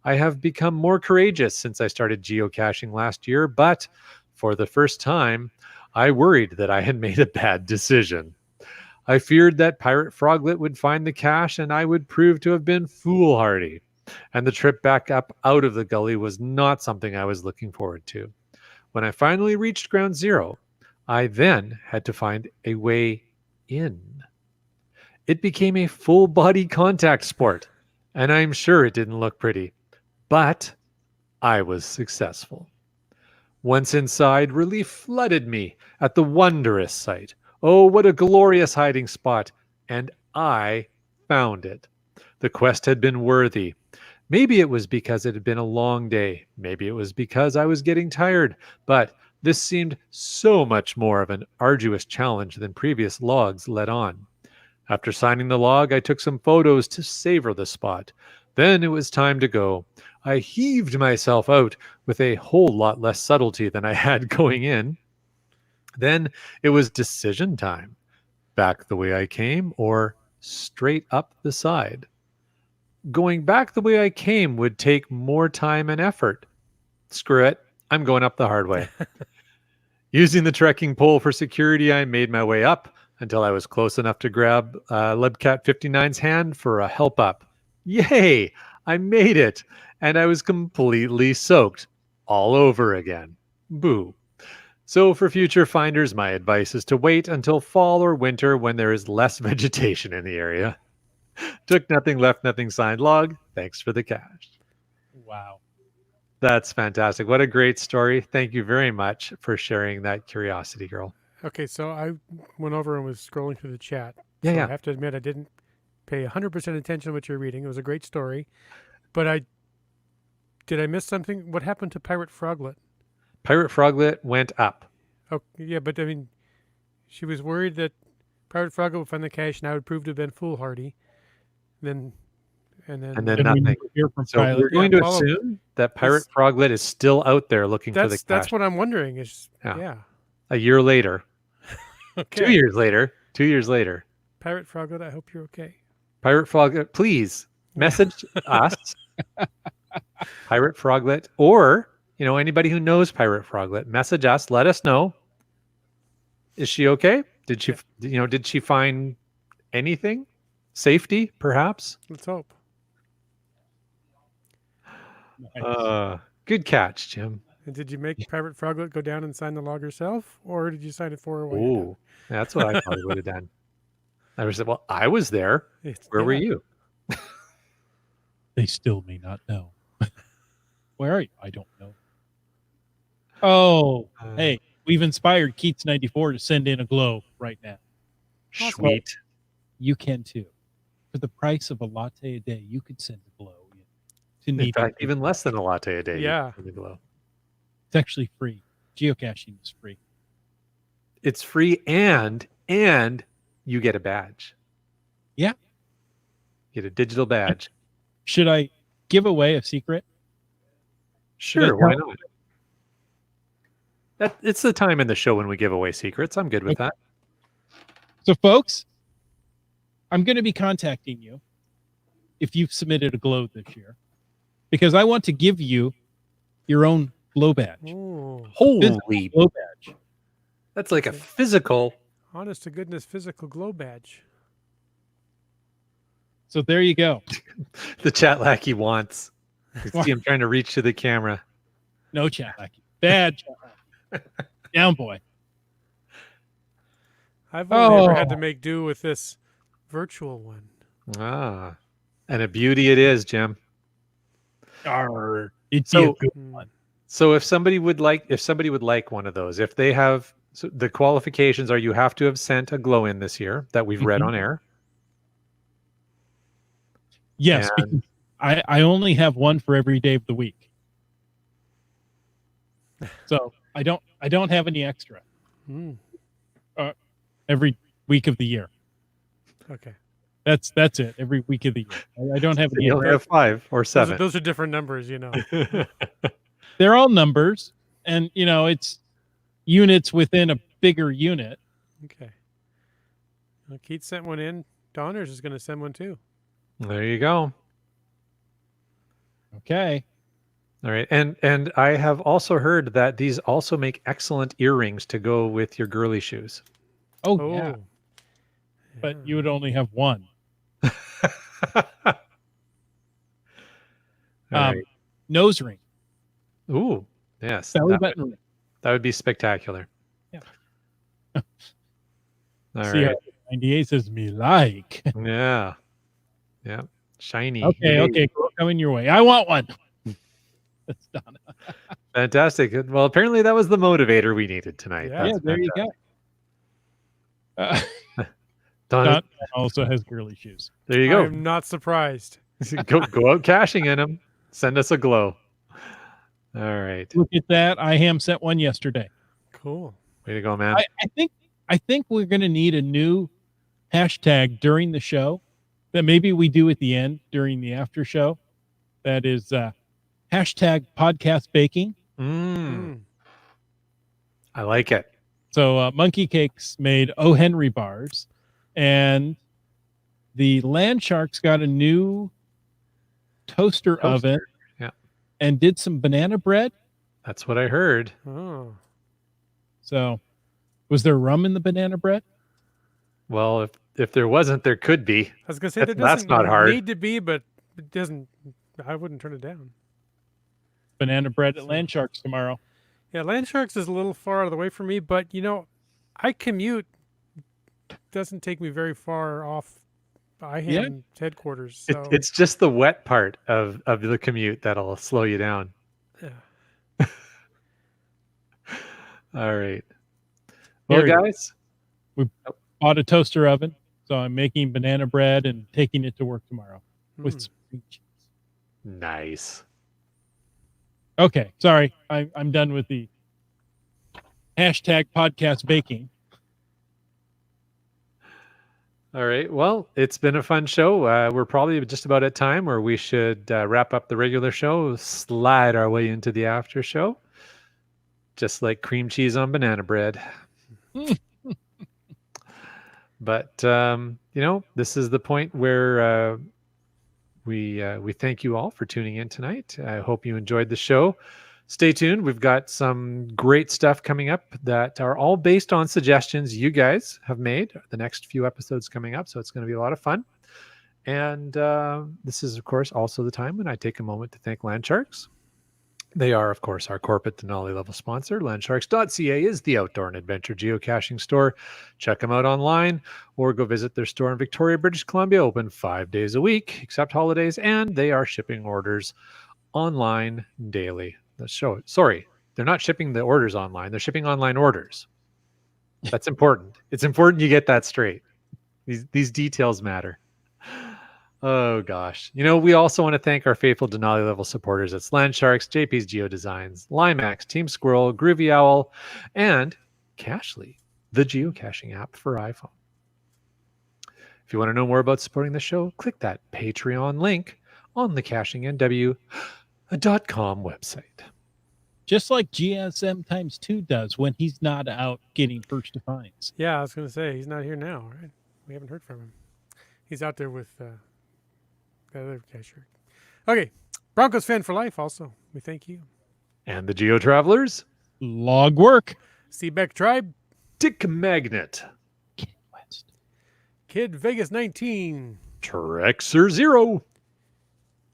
I have become more courageous since I started geocaching last year, but for the first time, I worried that I had made a bad decision. I feared that Pirate Froglet would find the cache and I would prove to have been foolhardy. And the trip back up out of the gully was not something I was looking forward to. When I finally reached ground zero, I then had to find a way in. It became a full-body contact sport, and I'm sure it didn't look pretty, but I was successful. Once inside, relief flooded me at the wondrous sight. Oh, what a glorious hiding spot, and I found it. The quest had been worthy. Maybe it was because it had been a long day. Maybe it was because I was getting tired, but this seemed so much more of an arduous challenge than previous logs let on. After signing the log, I took some photos to savor the spot. Then it was time to go. I heaved myself out with a whole lot less subtlety than I had going in. Then it was decision time. Back the way I came or straight up the side. Going back the way I came would take more time and effort. Screw it. I'm going up the hard way. Using the trekking pole for security, I made my way up until I was close enough to grab Lebcat 59's hand for a help up. Yay! I made it, and I was completely soaked all over again. Boo. So for future finders, my advice is to wait until fall or winter when there is less vegetation in the area. Took nothing, left nothing, signed log. Thanks for the cash. Wow. That's fantastic. What a great story. Thank you very much for sharing that curiosity, girl. Okay, so I went over and was scrolling through the chat. Yeah, so yeah. I have to admit I didn't pay 100% attention to what you're reading. It was a great story. But did I miss something? What happened to Pirate Froglet? Pirate Froglet went up. Oh, yeah, but I mean, she was worried that Pirate Froglet would find the cache, and I would prove to have been foolhardy. And then And then Then we nothing. never hear from So Pilot. we're going Yeah, to follow- assume that Pirate Froglet is still out there looking for the cash. that's what I'm wondering. Is Yeah. yeah. A year later, Okay. 2 years later, Pirate Froglet, I hope you're okay. Pirate Froglet, please message us, Pirate Froglet, or anybody who knows Pirate Froglet, message us. Let us know. Is she okay? Did she, did she find anything? Safety, perhaps. Let's hope. Nice. Good catch, Jim. And did you make Pirate Froglet go down and sign the log herself, or did you sign it for her? while you're Oh, that's what I probably would have done. I was well. I was there. done? Where were Yeah. you? They still may not know. Where are you? I don't know. Oh, hey, we've inspired Keats94 to send in a glow right now. Sweet. You can too. For the price of a latte a day, you could send a glow to In need. fact, even less than a latte a day. you Yeah. can send a glow. It's actually free. Geocaching is free. It's free, and you get a badge. Yeah. Get a digital badge. Should I give away a secret? Sure, I why tell- not? It's the time in the show when we give away secrets. I'm good with that. So, folks, I'm going to be contacting you if you've submitted a glow this year, because I want to give you your own glow badge. Ooh, Holy, Glow badge. that's like a physical. honest to goodness, physical glow badge. So there you go. The chat lackey wants. You see him trying to reach to the camera. No chat lackey. Bad chat lackey. Down boy. I've only ever had Oh. to make do with this virtual one. Ah, and a beauty it is, Jim. Arr, it'd be So- a good Hmm. one. So if somebody would like one of those, if they have the qualifications are you have to have sent a glow in this year that we've read Mhm. on air. Yes, And- because I only have one for every day of the week. So I don't have any extra Hmm. every week of the year. Okay. That's it. Every week of the year. I don't have any You only extra. have 5 or Those 7. are different numbers, They're all numbers, and it's units within a bigger unit. Okay. Well, Keith sent one in. Donners is going to send one too. There you go. Okay. All right. And I have also heard that these also make excellent earrings to go with your girly shoes. Oh, yeah, but you would only have one. All right. Nose ring, Ooh, yes. belly That button ring. would be spectacular. Yeah. All See right. how 98 says me like. Yeah. Yeah. Shiny. Okay, Yay. okay, coming your way. I want one. That's done. Fantastic. Well, apparently that was the motivator we needed tonight. Yeah. Yeah, That's there you fantastic. go. Donna, Don also has girly shoes. there you go. I'm not surprised. go out cashing in them. Send us a glow. All right. Look at that. I ham sent one yesterday. Cool. Way to go, man. I think we're going to need a new hashtag during the show that maybe we do at the end during the after show. That is hashtag podcast baking. I like it. So Monkey Cakes made O. Henry bars, and the Land Sharks got a new toaster oven Yeah, and did some banana bread. that's what I heard. Oh. So was there rum in the banana bread? Well, if there wasn't, there could be. I was gonna say there That's doesn't not hard. need to be, but it doesn't. I wouldn't turn it down. Banana bread at Land Sharks tomorrow. Yeah, Land Sharks is a little far out of the way for me, but I commute. Doesn't take me very far off IHAM headquarters. So It's just the wet part of the commute that'll slow you down. yeah. All right. Well, Here, guys, bought a toaster oven, so I'm making banana bread and taking it to work tomorrow with some cream cheese. nice. Okay, sorry, I'm done with the hashtag podcast baking. All right. Well, it's been a fun show. We're probably just about at time where we should wrap up the regular show, slide our way into the after show, just like cream cheese on banana bread. But this is the point where we thank you all for tuning in tonight. I hope you enjoyed the show. Stay tuned. We've got some great stuff coming up that are all based on suggestions you guys have made. The next few episodes coming up, so it's going to be a lot of fun. And this is, of course, also the time when I take a moment to thank Land Sharks. They are, of course, our corporate Denali level sponsor. Landsharks.ca is the outdoor and adventure geocaching store. Check them out online or go visit their store in Victoria, British Columbia, open 5 days a week, except holidays, and they are shipping orders online daily. Sorry, they're not shipping the orders online. They're shipping online orders. That's important. It's important you get that straight. These details matter. Oh, gosh. We also want to thank our faithful Denali level supporters. It's Land Sharks, JP's Geo Designs, Limax, Team Squirrel, Groovy Owl, and Cashly, the geocaching app for iPhone. If you want to know more about supporting the show, click that Patreon link on the CachingNW.com website. Just like GSM times 2 does when he's not out getting first to finds. Yeah, I was going to say he's not here now, right? We haven't heard from him. He's out there with the other cashier. Okay, Broncos fan for life. Also, we thank you. And the Geo Travelers, Log work. Seabeck Tribe, Dick Magnet, West. Kid Vegas 19, Trexer Zero,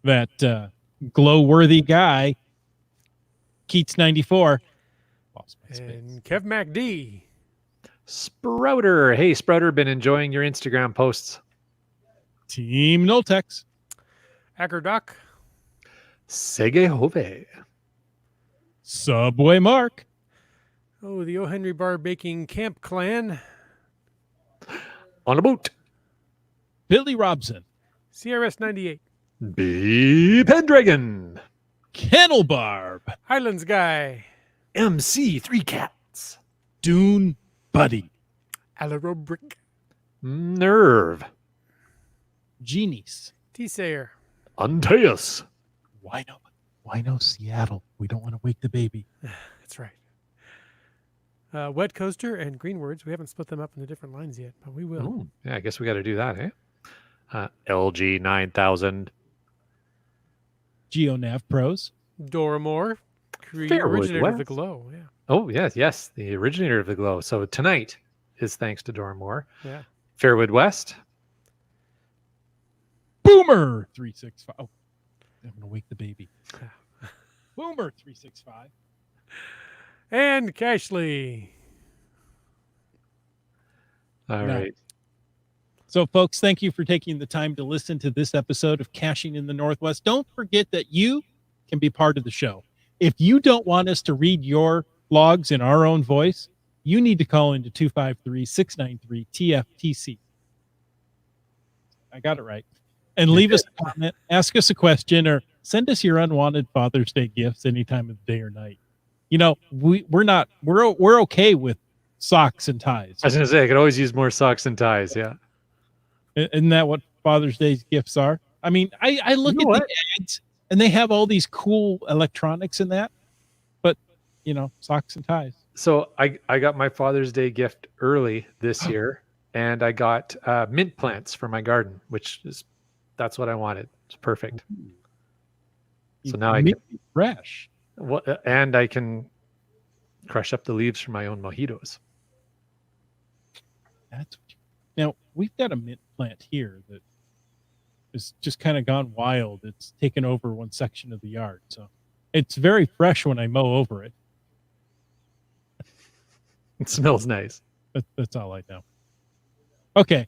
That glow-worthy guy, Keats 94. Lost my space. and Kev MacD. Sprouter. Hey, Sprouter, been enjoying your Instagram posts. Team Noltex. Acker Doc, Segehove, Subway Mark. oh, the O. Henry Bar Baking Camp Clan, On a Boat, Billy Robson. CRS 98, B Pendragon, Kennel Barb. Highlands Guy, MC Three Cats, Dune Buddy. Alaro Brick, Nerve, Genies. T-Sayer, Antaeus, Why no Seattle? We don't want to wake the baby. that's right. Wet Coaster and Green Words. We haven't split them up into different lines yet, but we will. Oh, yeah, I guess we got to do that, eh? LG 9000, GeoNav Pros. Doramore, Fairwood originator of the West. Glow. Yeah, Oh, yes, the originator of the glow. So tonight is thanks to Doramore. yeah. Fairwood West, Boomer 365. Oh, I'm going to wake the baby. Boomer 365. And Cashley. all No. right. So, folks, thank you for taking the time to listen to this episode of Caching in the Northwest. Don't forget that you can be part of the show. If you don't want us to read your logs in our own voice, you need to call into 253-693-TFTC. I got it right. And leave us a comment, ask us a question, or send us your unwanted Father's Day gifts any time of the day or night. We're okay with socks and ties. I was going to say, I could always use more socks and ties. Yeah. Isn't that what Father's Day's gifts are? I mean, I look You know at what? the ads And they have all these cool electronics in that, but socks and ties. So I got my Father's Day gift early this year, and I got mint plants for my garden, that's what I wanted. It's perfect. So now I can fresh. And I can crush up the leaves for my own mojitos. Now we've got a mint plant here that is just kind of gone wild. It's taken over one section of the yard, so it's very fresh when I mow over it. It smells nice. That's all I know. Okay.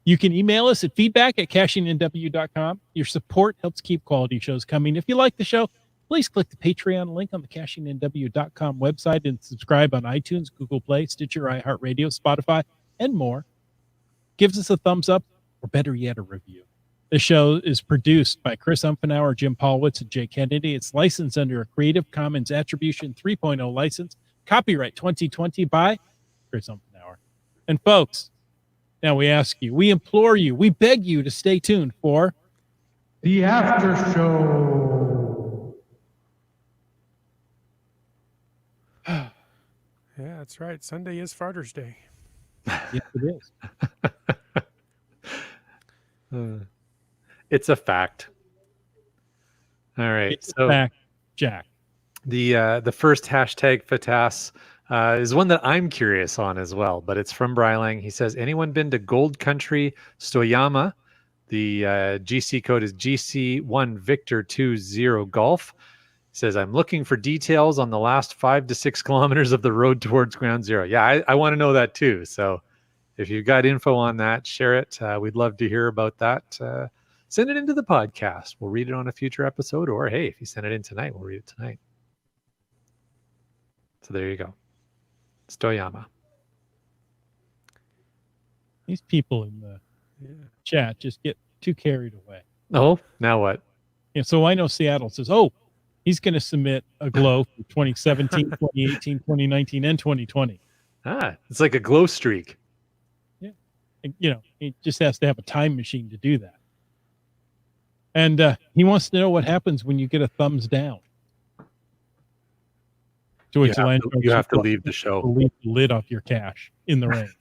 You can email us at feedback@cashingnw.com. Your support helps keep quality shows coming. If you like the show, please click the Patreon link on the cashingnw.com website and subscribe on iTunes, Google Play, Stitcher, iHeartRadio, Spotify, and more. Gives us a thumbs up, or better yet, a review. The show is produced by Chris Umfenauer, Jim Paulwitz, and Jay Kennedy. It's licensed under a Creative Commons Attribution 3.0 license. Copyright 2020 by Chris Umfenauer. And folks, now we ask you, we implore you, we beg you to stay tuned for The After Show. Yeah, that's right. Sunday is Father's Day. Yes, it is. It's a fact. All right. It's a fact, Jack. The first hashtag FATAS is one that I'm curious on as well, but it's from Brylang. He says, anyone been to Gold Country, Stoyama? The GC code is GC1 Victor 20 Golf. He says, I'm looking for details on the last 5 to 6 kilometers of the road towards Ground Zero. Yeah, I want to know that too. So if you've got info on that, share it. We'd love to hear about that. Send it into the podcast. We'll read it on a future episode. Or, hey, if you send it in tonight, we'll read it tonight. So there you go. Stoyama. These people in the chat just get too carried away. Oh, now what? Yeah, so I know Seattle says, he's going to submit a glow for 2017, 2018, 2019, and 2020. It's like a glow streak. Yeah. And, he just has to have a time machine to do that. And he wants to know what happens when you get a thumbs down. To which you have to leave the show. Leave the lid off your cash in the rain.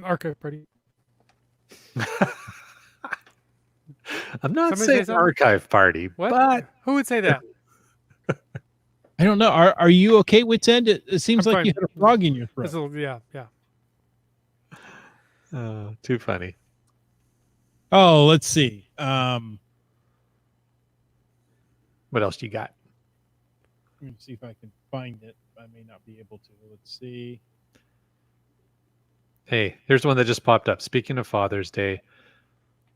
Archive party. I'm not saying archive party, but who would say that? I don't know. Are you okay, Wits End? It seems like you had a frog in your throat. Yeah. Too funny. Oh, let's see. What else do you got? Let me see if I can find it. I may not be able to. Let's see. Hey, here's one that just popped up. Speaking of Father's Day,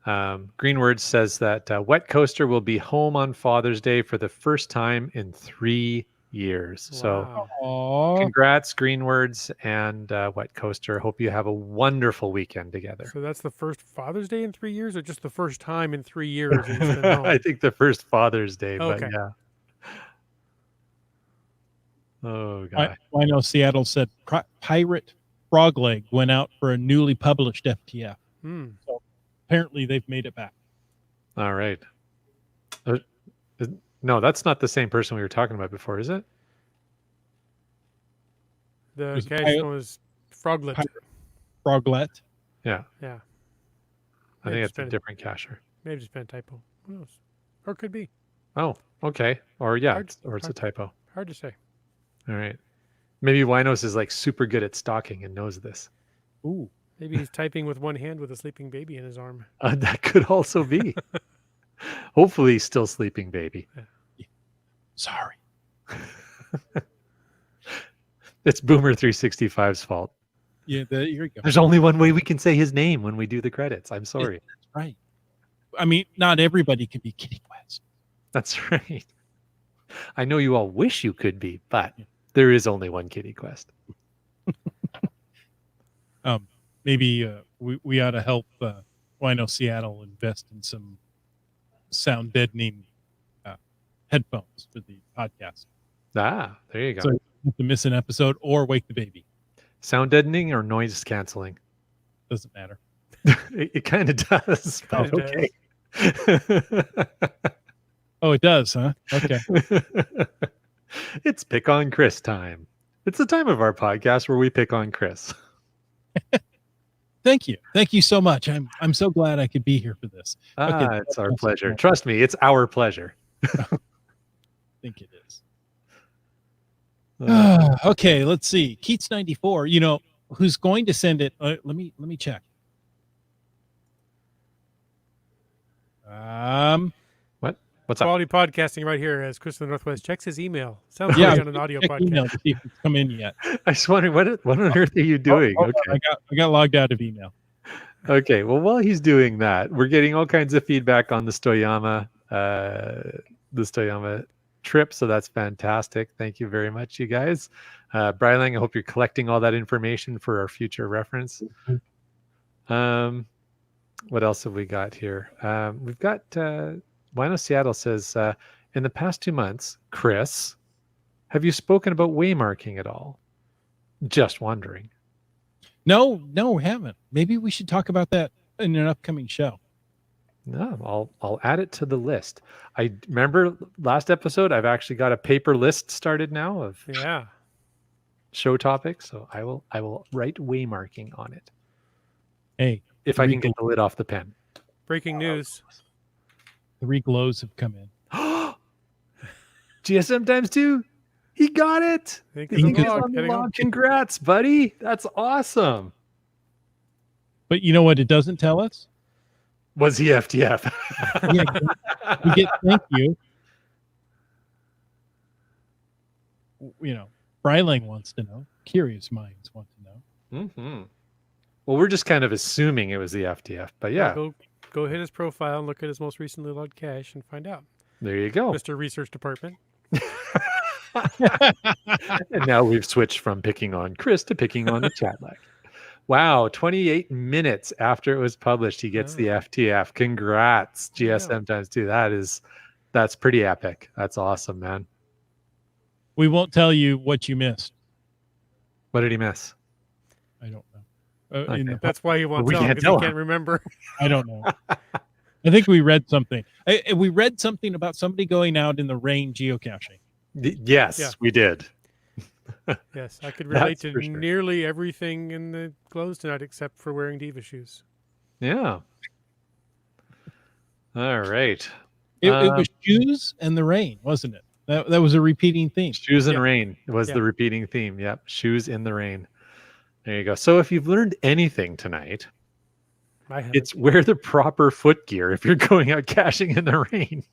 Greenwords says that Wet Coaster will be home on Father's Day for the first time in 3 years. Wow. So congrats, Greenwords and Wet Coaster. Hope you have a wonderful weekend together. So that's the first Father's Day in 3 years, or just the first time in 3 years? I think the first Father's Day, but yeah. Oh, God. I know Seattle said Pirate Frogleg went out for a newly published FTF. So apparently they've made it back. All right. No, that's not the same person we were talking about before, is it? The cash one was Froglet. Froglet. Yeah. Yeah. I think it's a different cacher. Maybe just been a typo. Who knows? Or it could be. Oh, okay. Or it's a typo. Hard to say. All right. Maybe Winos is like super good at stalking and knows this. Ooh. Maybe he's typing with one hand with a sleeping baby in his arm. That could also be. Hopefully he's still sleeping baby. Yeah. Sorry. It's Boomer 365's fault. Yeah, here you go. There's only one way we can say his name when we do the credits. I'm sorry. That's right. I mean, not everybody can be Kitty Quest. That's right. I know you all wish you could be, but there is only one Kitty Quest. Maybe we ought to help Wino Seattle invest in some sound deadening headphones for the podcast. There you go. So you have to miss an episode or wake the baby. Sound deadening or noise canceling? Doesn't matter. It kind of does, but Kinda okay. Oh, it does, huh? Okay. It's pick on Chris time. It's the time of our podcast where we pick on Chris. Thank you so much. I'm so glad I could be here for this. Okay, It's our that's pleasure. cool. Trust me, it's our pleasure. I think it is. Uh, Okay, let's see. Keats 94. You know who's going to send it? Let me check. What's up? Quality podcasting right here as Chris of the Northwest checks his email. Sounds Yeah, like on an audio check email podcast. to see if it's come in yet. I was wondering what on earth are you doing? Hold on, Okay. I got logged out of email. Okay. Well, while he's doing that, we're getting all kinds of feedback on the Stoyama trip. So that's fantastic. Thank you very much, you guys. Brylang, I hope you're collecting all that information for our future reference. What else have we got here? We've got Wino Seattle says, in the past 2 months, Chris, have you spoken about waymarking at all? Just wondering. No, we haven't. Maybe we should talk about that in an upcoming show. No, I'll add it to the list. I remember last episode, I've actually got a paper list started now of Yeah. show topics. So I will write waymarking on it. Hey, If I can get the lid off the pen. Breaking news. 3 glows have come in. GSM times 2. He got it. Think He's of the on log. the Gotta go. log. Congrats, buddy. That's awesome. But you know what it doesn't tell us? Was he FTF? Yeah, we get thank you. You know, Bryling wants to know. Curious minds want to know. Mm-hmm. Well, we're just kind of assuming it was the FTF, but yeah, Go hit his profile and look at his most recently logged cache and find out. there you go. Mr. Research Department. And now we've switched from picking on Chris to picking on the chat lag. Wow, 28 minutes after it was published, he gets the FTF. Congrats, GSM times 2. That's pretty epic. That's awesome, man. We won't tell you what you missed. What did he miss? I don't know. Okay. That's why he wants we to know, can't because tell he him. can't remember. I don't know. I think we read something. We read something about somebody going out in the rain geocaching. Yes, Yeah. we did. Yes, I could relate That's to for sure. nearly everything in the clothes tonight except for wearing Diva shoes. Yeah. All right. It was shoes and the rain, wasn't it? That was a repeating theme. Shoes and Yeah. rain was Yeah. the repeating theme. Yep. Shoes in the rain. There you go. So if you've learned anything tonight, I have. it's wear the proper foot gear if you're going out caching in the rain.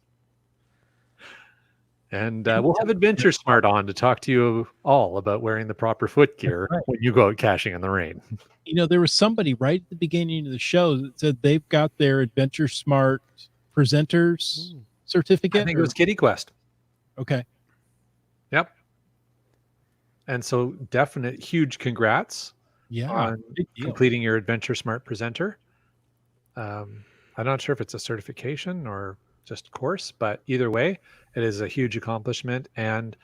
And we'll have Adventure Smart on to talk to you all about wearing the proper foot gear Right. when you go out caching in the rain. You know, there was somebody right at the beginning of the show that said they've got their Adventure Smart presenters certificate. I think it was Kitty Quest. Okay. Yep. And so definite huge congrats Yeah. on Big deal. completing your Adventure Smart presenter. I'm not sure if it's a certification or just course, but either way, it is a huge accomplishment and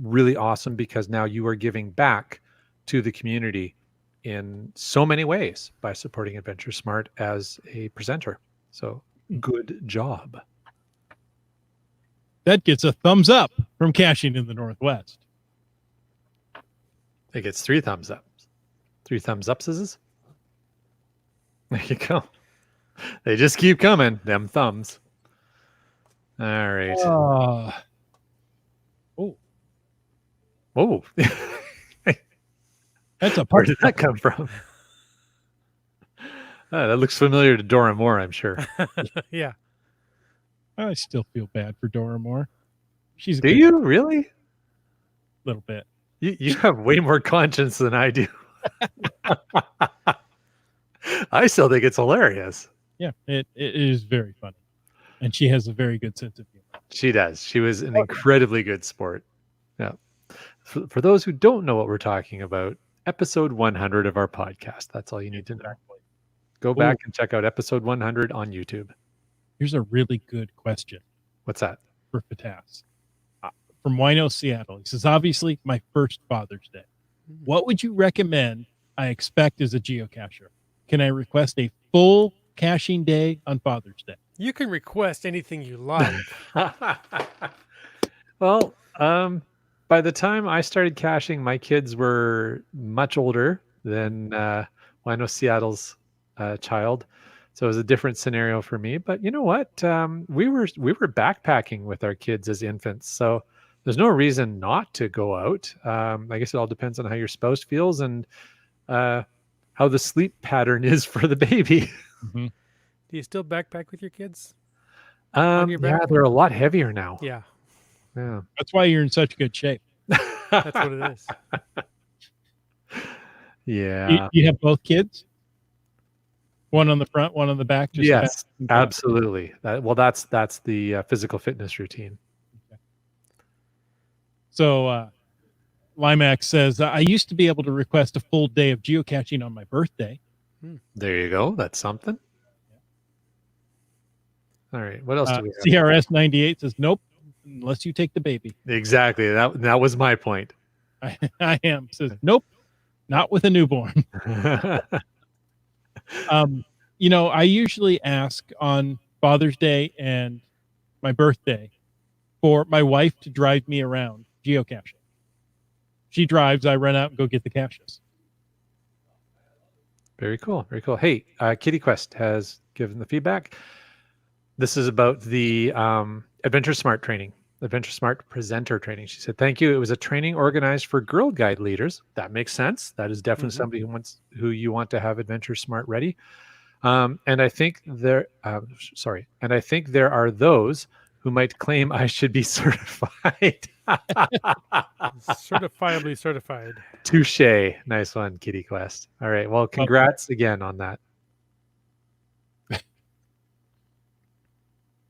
really awesome because now you are giving back to the community in so many ways by supporting Adventure Smart as a presenter. So good job. That gets a thumbs up from Caching in the Northwest. It gets 3 thumbs up. 3 thumbs ups. There you go. They just keep coming, them thumbs. All right. Oh, Whoa. that's a Where part. did that come from? That looks familiar to Dora Moore, I'm sure. Yeah. I still feel bad for Dora Moore. She's a Do good you really? little bit. You have way more conscience than I do. I still think it's hilarious. Yeah, it is very funny. And she has a very good sense of humor. She does. She was an incredibly good sport. Yeah. For those who don't know what we're talking about, episode 100 of our podcast. That's all you need to know. Exactly. Go back and check out episode 100 on YouTube. Here's a really good question What's that? for Fatas. From Wino, Seattle. He says, obviously, my first Father's Day. What would you recommend I expect as a geocacher? can I request a full caching day on Father's Day? You can request anything you like. Well, by the time I started caching, my kids were much older than well, I know Seattle's child, so it was a different scenario for me. But you know what? We were backpacking with our kids as infants, so there's no reason not to go out. I guess it all depends on how your spouse feels and how the sleep pattern is for the baby. Mm-hmm. Do you still backpack with your kids? On your Yeah, back? they're a lot heavier now. Yeah, Yeah. That's why you're in such good shape. that's what it is. Yeah. You have both kids? One on the front, one on the back? Just Yes, caching? absolutely. That's the physical fitness routine. So Limax says, I used to be able to request a full day of geocaching on my birthday. There you go. That's something. All right. What else do we have? CRS 98 says, nope, unless you take the baby. Exactly. That was my point. I am. Says, nope, not with a newborn. You know, I usually ask on Father's Day and my birthday for my wife to drive me around geocaching. She drives, I run out and go get the caches. Very cool. Very cool. Hey, Kitty Quest has given the feedback. This is about the Adventure Smart training, Adventure Smart presenter training. She said, "Thank you. It was a training organized for Girl Guide leaders." That makes sense. That is definitely somebody who you want to have Adventure Smart ready. And I think there are those who might claim I should be certified. Certifiably certified. Touche. Nice one, Kitty Quest. All right. Well, congrats again on that.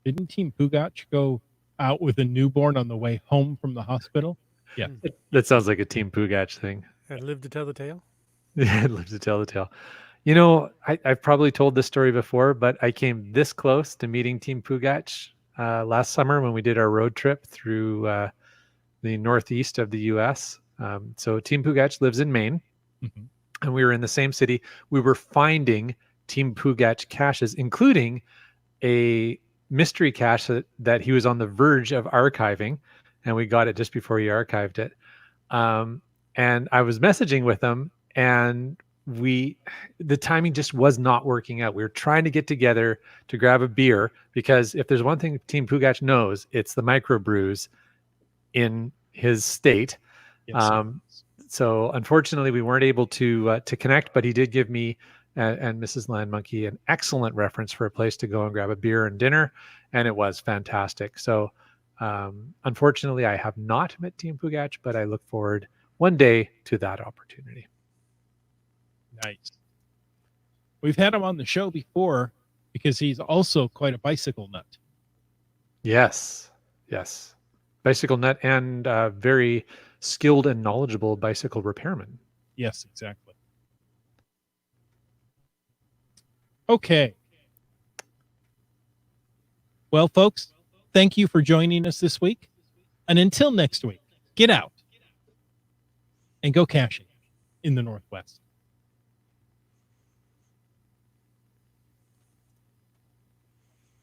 Didn't Team Pugach go out with a newborn on the way home from the hospital? Yeah. That sounds like a Team Pugach thing. And live to tell the tale. Yeah, live to tell the tale. You know, I've probably told this story before, but I came this close to meeting Team Pugach last summer when we did our road trip through the northeast of the U.S. So Team Pugach lives in Maine, and we were in the same city. We were finding Team Pugach caches, including a mystery cache that he was on the verge of archiving, and we got it just before he archived it. And I was messaging with him, and the timing just was not working out. We were trying to get together to grab a beer, because if there's one thing Team Pugach knows, it's the microbrews in his state. Yes. So unfortunately we weren't able to connect, but he did give me and Mrs. Land Monkey an excellent reference for a place to go and grab a beer and dinner, and it was fantastic. So unfortunately I have not met Team Pugach, but I look forward one day to that opportunity. Nice. We've had him on the show before because he's also quite a bicycle nut. Yes. Bicycle nut and very skilled and knowledgeable bicycle repairman. Yes, exactly. Okay. Well, folks, thank you for joining us this week. And until next week, get out and go caching in the Northwest.